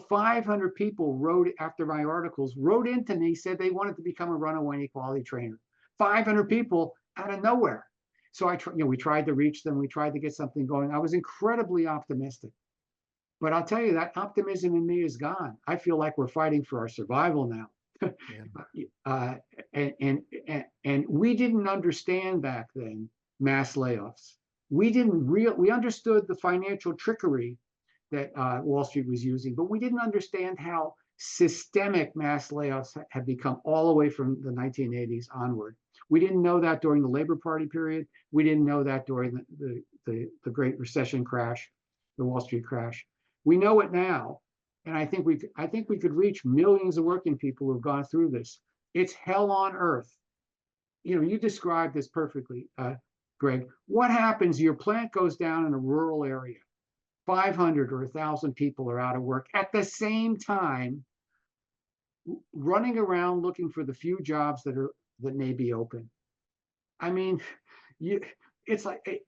500 people wrote after my articles, wrote into me, said they wanted to become a runaway inequality trainer. 500 people out of nowhere. So we tried to reach them. We tried to get something going. I was incredibly optimistic. But I'll tell you, that optimism in me is gone. I feel like we're fighting for our survival now. Yeah. And we didn't understand back then mass layoffs. We understood the financial trickery that Wall Street was using, but we didn't understand how systemic mass layoffs have become all the way from the 1980s onward. We didn't know that during the Labor Party period. We didn't know that during the Great Recession crash, the Wall Street crash. We know it now, and I think we could reach millions of working people who've gone through this. It's hell on earth. You described this perfectly, Greg. What happens? Your plant goes down in a rural area. 500 or 1,000 people are out of work at the same time, running around looking for the few jobs that may be open. I mean, it's like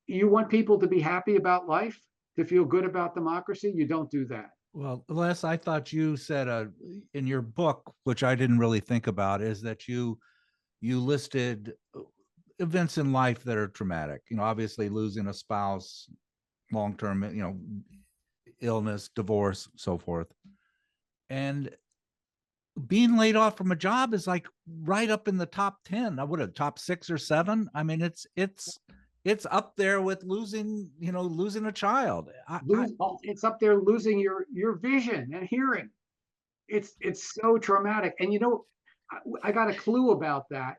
you want people to be happy about life, to feel good about democracy. You don't do that. Well, Les, I thought you said in your book, which I didn't really think about, is that you listed events in life that are traumatic. Obviously losing a spouse, long-term, illness, divorce, so forth. And being laid off from a job is like right up in the top 10. I would have top 6 or 7. I mean, it's up there with losing a child. It's up there losing your vision and hearing. It's so traumatic. And I got a clue about that.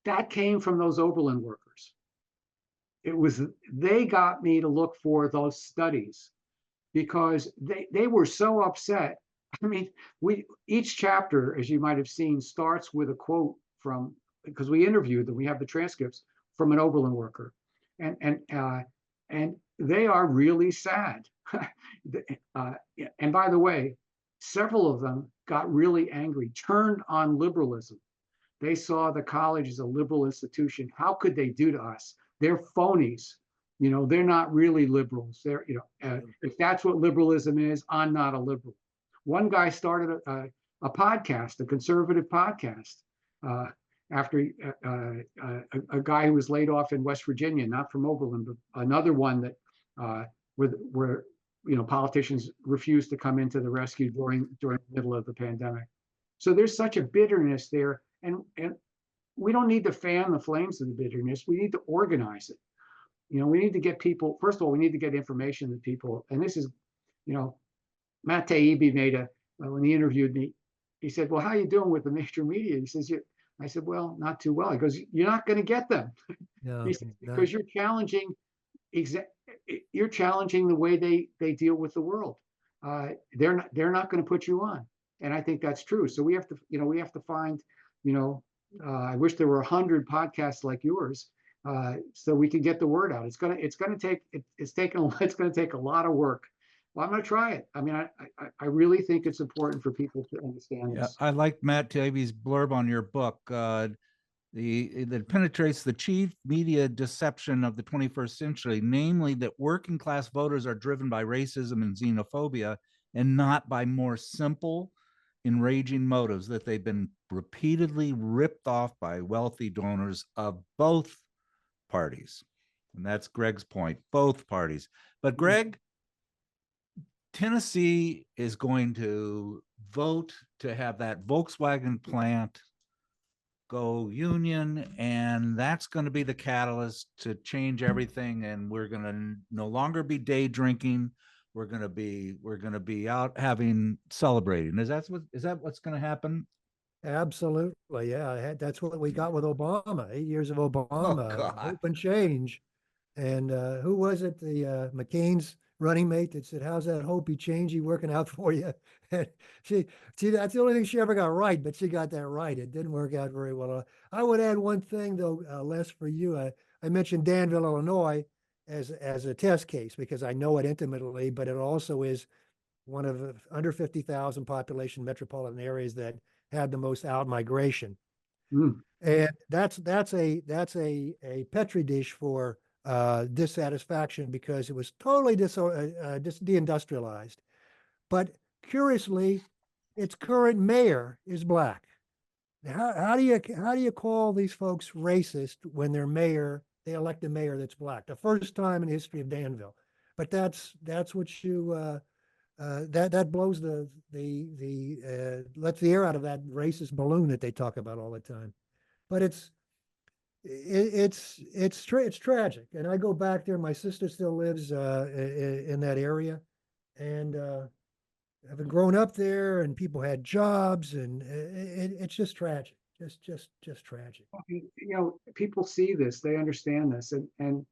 That came from those Oberlin workers. They got me to look for those studies because they were so upset. I mean, each chapter, as you might have seen, starts with a quote because we interviewed them. We have the transcripts from an Oberlin worker, and they are really sad. And by the way, several of them got really angry, turned on liberalism. They saw the college as a liberal institution. How could they do to us? They're phonies. They're not really liberals. If that's what liberalism is, I'm not a liberal. One guy started a podcast, a conservative podcast, after a guy who was laid off in West Virginia, not from Oberlin, but another one that where politicians refused to come into the rescue during the middle of the pandemic. So there's such a bitterness there, and we don't need to fan the flames of the bitterness. We need to organize it. We need to get people. First of all, we need to get information to people, and this is, Matt Taibbi made when he interviewed me, he said, "Well, how are you doing with the major media?" He says, I said, "Well, not too well." He goes, "You're not going to get them." No, He said, because you're challenging the way they deal with the world. They're not going to put you on, and I think that's true. So we have to find, I wish there were 100 podcasts like yours, so we can get the word out. It's going to take a lot of work. Well, I'm going to try it. I mean, I really think it's important for people to understand this. I like Matt Taibbi's blurb on your book. That penetrates the chief media deception of the 21st century, namely that working class voters are driven by racism and xenophobia and not by more simple, enraging motives, that they've been repeatedly ripped off by wealthy donors of both parties. And that's Greg's point, both parties. But Greg, Tennessee is going to vote to have that Volkswagen plant go union, and that's going to be the catalyst to change everything. And we're going to no longer be day drinking. We're going to be out celebrating. Is that what's going to happen? Absolutely. Yeah. That's what we got with Obama, 8 years of Obama, hope and change. And who was it? The McCain's running mate that said, "How's that hopey changey working out for you?" And see, that's the only thing she ever got right, but she got that right. It didn't work out very well. I would add one thing though, Les, for you. I mentioned Danville, Illinois as a test case because I know it intimately, but it also is one of the under 50,000 population metropolitan areas that had the most out migration. Mm. And that's a petri dish for dissatisfaction because it was totally deindustrialized. But curiously, its current mayor is black. How do you call these folks racist when their mayor, they elect a mayor that's black? The first time in the history of Danville. But that's what you that blows lets the air out of that racist balloon that they talk about all the time. But it's tragic. And I go back there. My sister still lives in that area, and having grown up there, and people had jobs, and it's just tragic. Just tragic. People see this, they understand this, and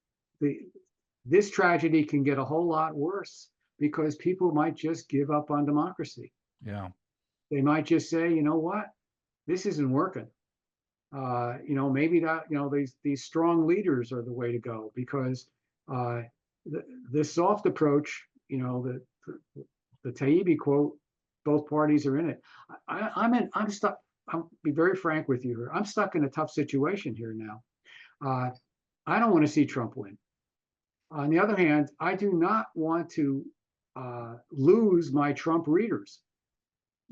this tragedy can get a whole lot worse because people might just give up on democracy. Yeah. They might just say, you know what, this isn't working. Maybe that, these strong leaders are the way to go, because the soft approach, the Taibbi quote, both parties are in it. I'm stuck. I'll be very frank with you here. I'm stuck in a tough situation here now. I don't want to see Trump win. On the other hand, I do not want to lose my Trump readers.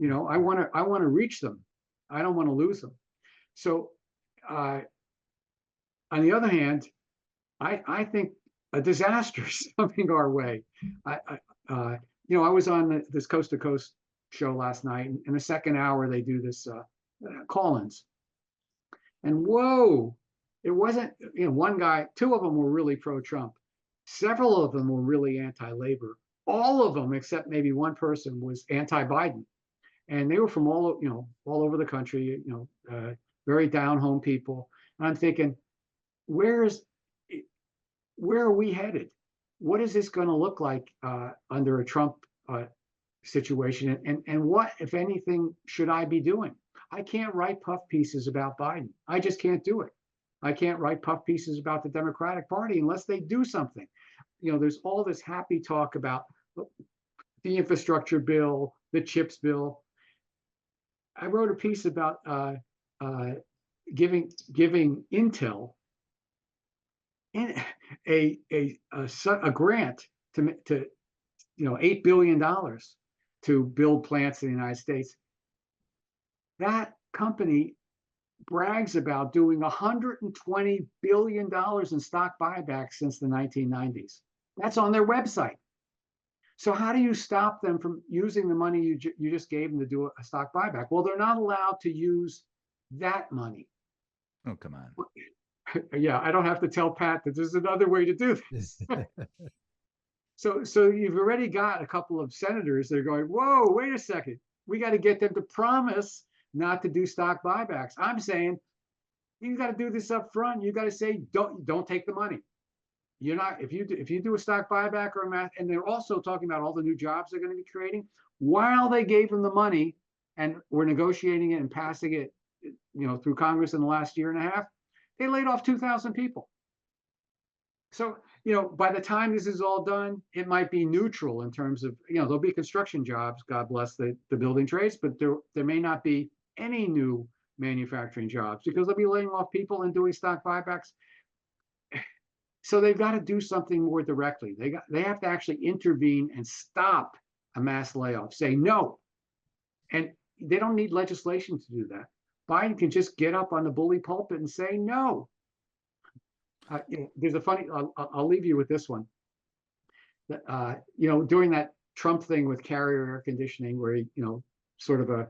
I want to reach them. I don't want to lose them. So, on the other hand, I think a disaster is coming our way. I was on this Coast to Coast show last night, and in the second hour they do this call-ins, and whoa, it wasn't one guy. Two of them were really pro-Trump. Several of them were really anti-labor. All of them, except maybe one person, was anti-Biden, and they were from all over the country. Very down-home people. And I'm thinking, where are we headed? What is this going to look like under a Trump situation? And what, if anything, should I be doing? I can't write puff pieces about Biden. I just can't do it. I can't write puff pieces about the Democratic Party unless they do something. There's all this happy talk about the infrastructure bill, the CHIPS bill. I wrote a piece about giving Intel a grant to $8 billion to build plants in the United States. That company brags about doing $120 billion in stock buybacks since the 1990s. That's on their website. So how do you stop them from using the money you just gave them to do a stock buyback? Well, they're not allowed to use that money. Oh, come on. Yeah, I don't have to tell Pat that there's another way to do this. So you've already got a couple of senators that are going, whoa, wait a second. We got to get them to promise not to do stock buybacks. I'm saying you got to do this up front. You got to say, don't take the money. You're not, if you do a stock buyback or a math, and they're also talking about all the new jobs they're going to be creating while they gave them the money and were negotiating it and passing it, through Congress in the last year and a half, they laid off 2,000 people. So, by the time this is all done, it might be neutral in terms of, there'll be construction jobs, God bless the building trades, but there may not be any new manufacturing jobs because they'll be laying off people and doing stock buybacks. So they've got to do something more directly. They have to actually intervene and stop a mass layoff, say no. And they don't need legislation to do that. Biden can just get up on the bully pulpit and say no. There's a funny, I'll leave you with this one. During that Trump thing with Carrier air conditioning, where he, sort of a,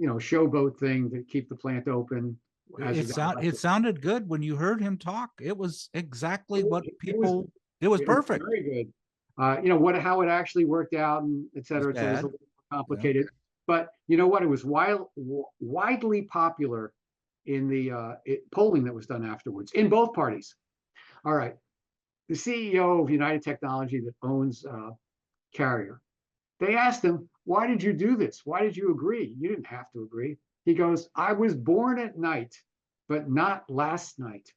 showboat thing to keep the plant open. It sounded good when you heard him talk. It was exactly what people. It was perfect. Very good. How it actually worked out, and et cetera. It's always a little complicated. Yeah. But you know what? It was widely popular in the polling that was done afterwards in both parties. All right. The CEO of United Technology that owns Carrier, they asked him, why did you do this? Why did you agree? You didn't have to agree. He goes, I was born at night, but not last night.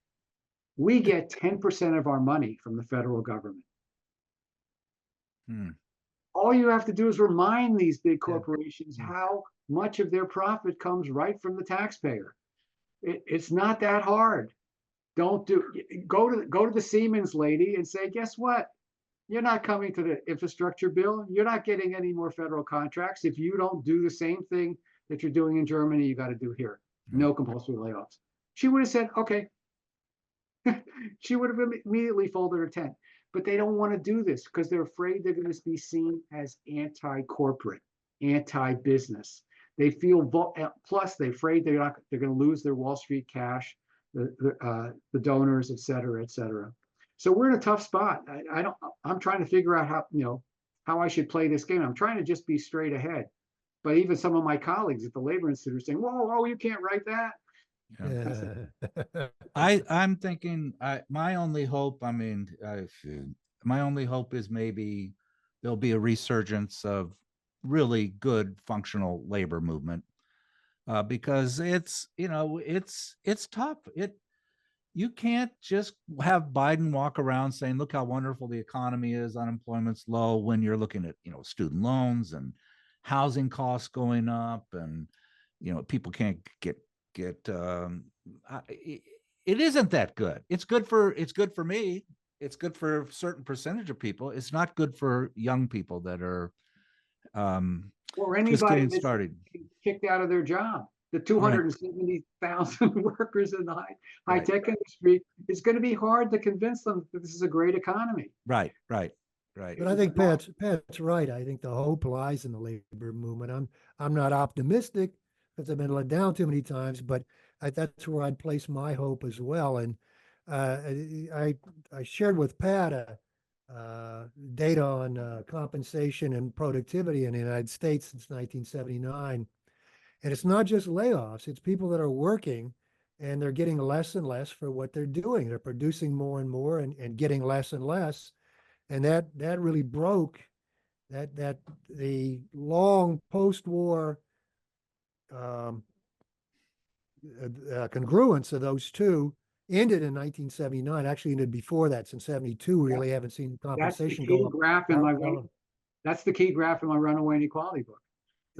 We get 10% of our money from the federal government. All you have to do is remind these big corporations how much of their profit comes right from the taxpayer. It's not that hard. Don't do, go to the Seamans lady and say, guess what? You're not coming to the infrastructure bill. You're not getting any more federal contracts if you don't do the same thing that you're doing in Germany, you got to do here. No compulsory layoffs. She would have said, okay. She would have immediately folded her tent. But they don't want to do this because they're afraid they're going to be seen as anti-corporate, anti-business. They feel, plus they're afraid they're going to lose their Wall Street cash, the donors, et cetera, et cetera. So we're in a tough spot. I'm trying to figure out how I should play this game. I'm trying to just be straight ahead. But even some of my colleagues at the Labor Institute are saying, whoa, you can't write that. Yeah. I'm thinking my only hope, my only hope is maybe there'll be a resurgence of really good functional labor movement, because it's tough. You can't just have Biden walk around saying, look how wonderful the economy is, unemployment's low, when you're looking at, student loans and housing costs going up, and, people can't get, it isn't that good. It's good for me. It's good for a certain percentage of people. It's not good for young people that are or just anybody getting that's started. kicked out of their job. The 270,000 workers in the high tech industry, it's going to be hard to convince them that this is a great economy. Right. But I think Pat's right. I think the hope lies in the labor movement. I'm not optimistic because I've been let down too many times, but that's where I'd place my hope as well. And I shared with Pat data on compensation and productivity in the United States since 1979. And it's not just layoffs, it's people that are working and they're getting less and less for what they're doing. They're producing more and more and getting less and less. And that really broke that the long post-war congruence of those two ended in 1979. Actually ended before that. Since 72, we really haven't seen compensation go up. That's the key graph in my Runaway Inequality book.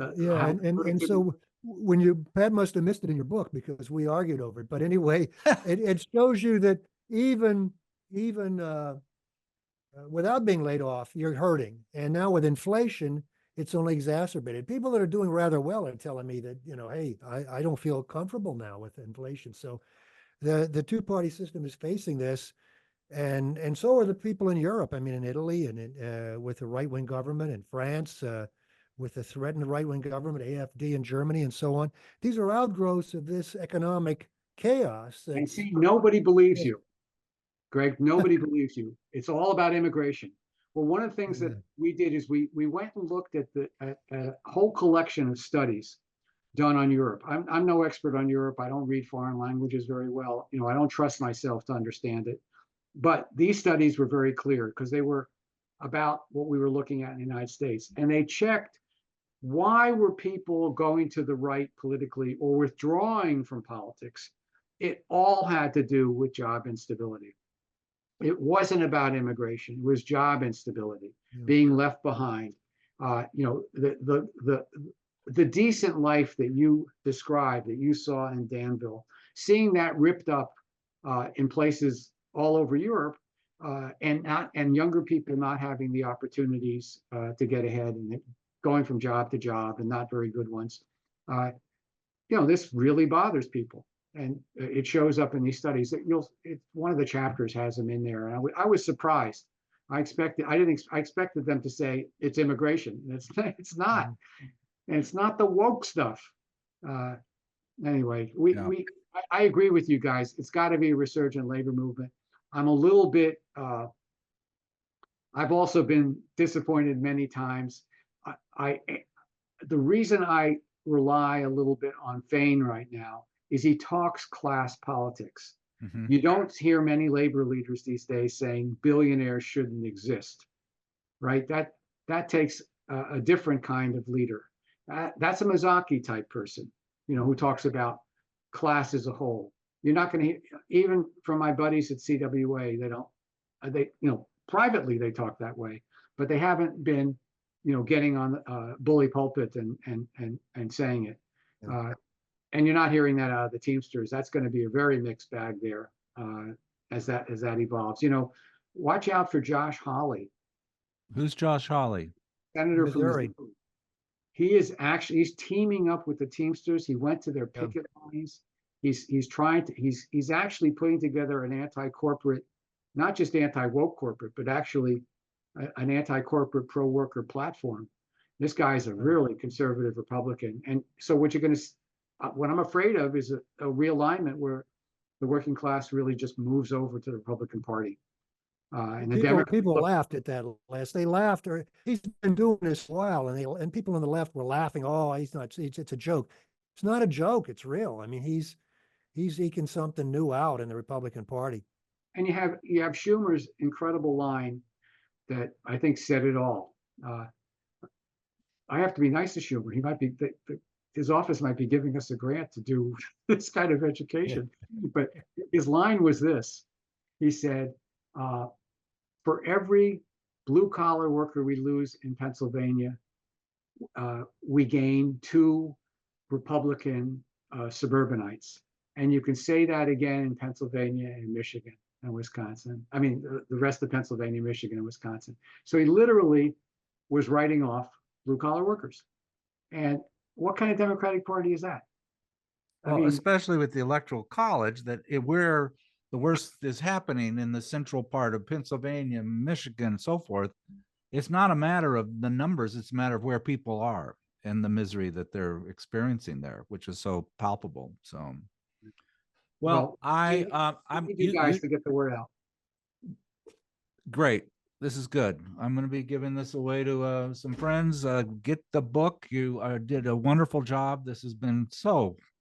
And so when Pat must have missed it in your book because we argued over it. But anyway, it shows you that even without being laid off, you're hurting. And now with inflation, it's only exacerbated. People that are doing rather well are telling me that, hey, I don't feel comfortable now with inflation. So the two-party system is facing this. And so are the people in Europe. I mean, in Italy and with the right-wing government, in France, with the threatened right-wing government, AfD in Germany, and so on. These are outgrowths of this economic chaos. And see, nobody believes you, Greg. Nobody believes you. It's all about immigration. Well, one of the things that we did is we went and looked at a whole collection of studies done on Europe. I'm no expert on Europe. I don't read foreign languages very well. I don't trust myself to understand it. But these studies were very clear because they were about what we were looking at in the United States. And they checked why were people going to the right politically or withdrawing from politics. It all had to do with job instability. It wasn't about immigration. It was job instability, being left behind. The decent life that you described, that you saw in Danville, seeing that ripped up in places all over Europe, and younger people not having the opportunities to get ahead and going from job to job, and not very good ones. This really bothers people, and it shows up in these studies. One of the chapters has them in there, and I was surprised. I expected them to say it's immigration, and it's not, and it's not the woke stuff. Anyway, I agree with you guys. It's got to be a resurgent labor movement. I'm a little bit. I've also been disappointed many times. The reason I rely a little bit on Fain right now is he talks class politics. Mm-hmm. You don't hear many labor leaders these days saying billionaires shouldn't exist, right? That takes a different kind of leader. That's a Mazzocchi type person, who talks about class as a whole. You're not going to, even from my buddies at CWA, they privately they talk that way, but they haven't been, getting on bully pulpit and saying it. and you're not hearing that out of the Teamsters. That's going to be a very mixed bag there as that evolves. You know, watch out for Josh Hawley, Who's Josh Hawley? senator from Missouri. Missouri. He's teaming up with the Teamsters. He went to their Yeah. picket lines. He's actually putting together an anti-corporate, not just anti-woke corporate, but actually an anti-corporate pro-worker platform. This guy's a really conservative Republican. And so what I'm afraid of is a realignment where the working class really just moves over to the Republican Party. And the People laughed at that last. They laughed, or he's been doing this a while, and people on the left were laughing. Oh, he's not. It's a joke. It's not a joke. It's real. I mean, he's eking something new out in the Republican Party. And you have Schumer's incredible line that I think said it all. I have to be nice to Schumer. He might be his office might be giving us a grant to do this kind of education. Yeah. But his line was this. He said, for every blue collar worker we lose in Pennsylvania, we gain 2 Republican suburbanites. And you can say that again in Pennsylvania and Michigan and Wisconsin. I mean, the rest of Pennsylvania, Michigan, and Wisconsin. So he literally was writing off blue collar workers. And what kind of Democratic Party is that? Well, especially with the Electoral College, where the worst is happening in the central part of Pennsylvania, Michigan, and so forth. It's not a matter of the numbers; it's a matter of where people are and the misery that they're experiencing there, which is so palpable. So, well I'm you guys to get the word out. Great. This is good. I'm going to be giving this away to some friends. Get the book. You did a wonderful job. This has been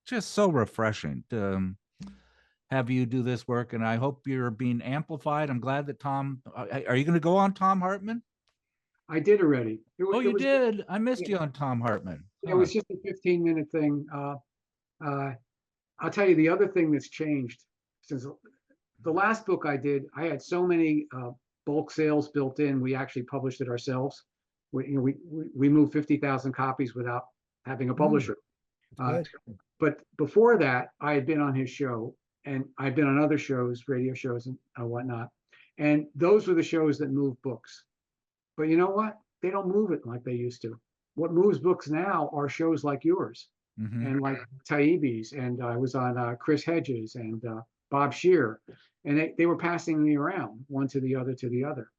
just so refreshing to have you do this work, and I hope you're being amplified. I'm glad that Tom. Are you going to go on Tom Hartman? I did already. You did. I missed you on Tom Hartman. It was just a 15-minute thing. I'll tell you the other thing that's changed since the last book I did. I had so many bulk sales built in. We actually published it ourselves. We moved 50,000 copies without having a publisher. But before that, I had been on his show, and I've been on other shows, radio shows and whatnot. And those were the shows that moved books. But you know what? They don't move it like they used to. What moves books now are shows like yours and like Taibbi's. And I was on Chris Hedges and Bob Scheer. And they were passing me around one to the other.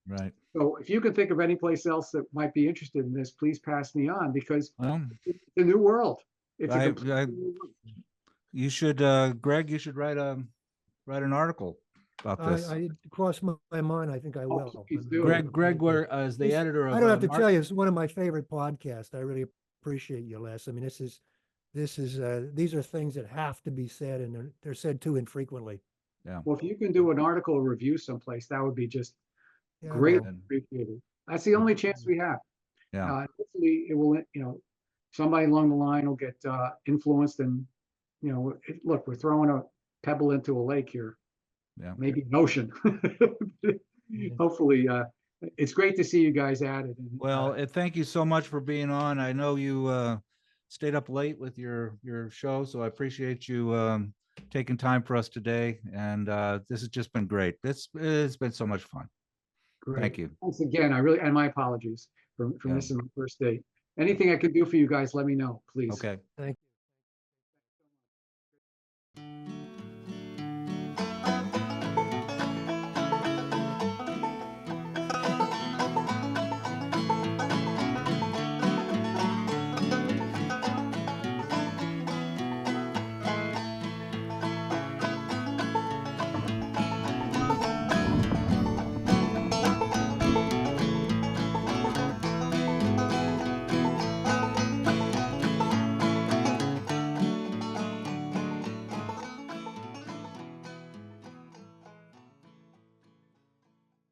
Right. So if you can think of any place else that might be interested in this, please pass me on, because it's a new world. You should, Greg, you should write an article about this. It crossed my mind. I think I will. Greg, as the editor of, I don't have to tell you, it's one of my favorite podcasts. I really appreciate you, Les. I mean, these are things that have to be said, and they're said too infrequently. Yeah. Well, if you can do an article review someplace, that would be just greatly appreciated. That's the only chance we have. Yeah. Hopefully, it will. Somebody along the line will get influenced, and look, we're throwing a pebble into a lake here. Yeah. Maybe an ocean. Hopefully, it's great to see you guys at it. And, thank you so much for being on. I know you stayed up late with your show, so I appreciate you taking time for us today. And this has just been great. It's been so much fun. Great. Thank you. Once again, and my apologies for missing my first date. Anything I can do for you guys, let me know, please. Okay. Thank you.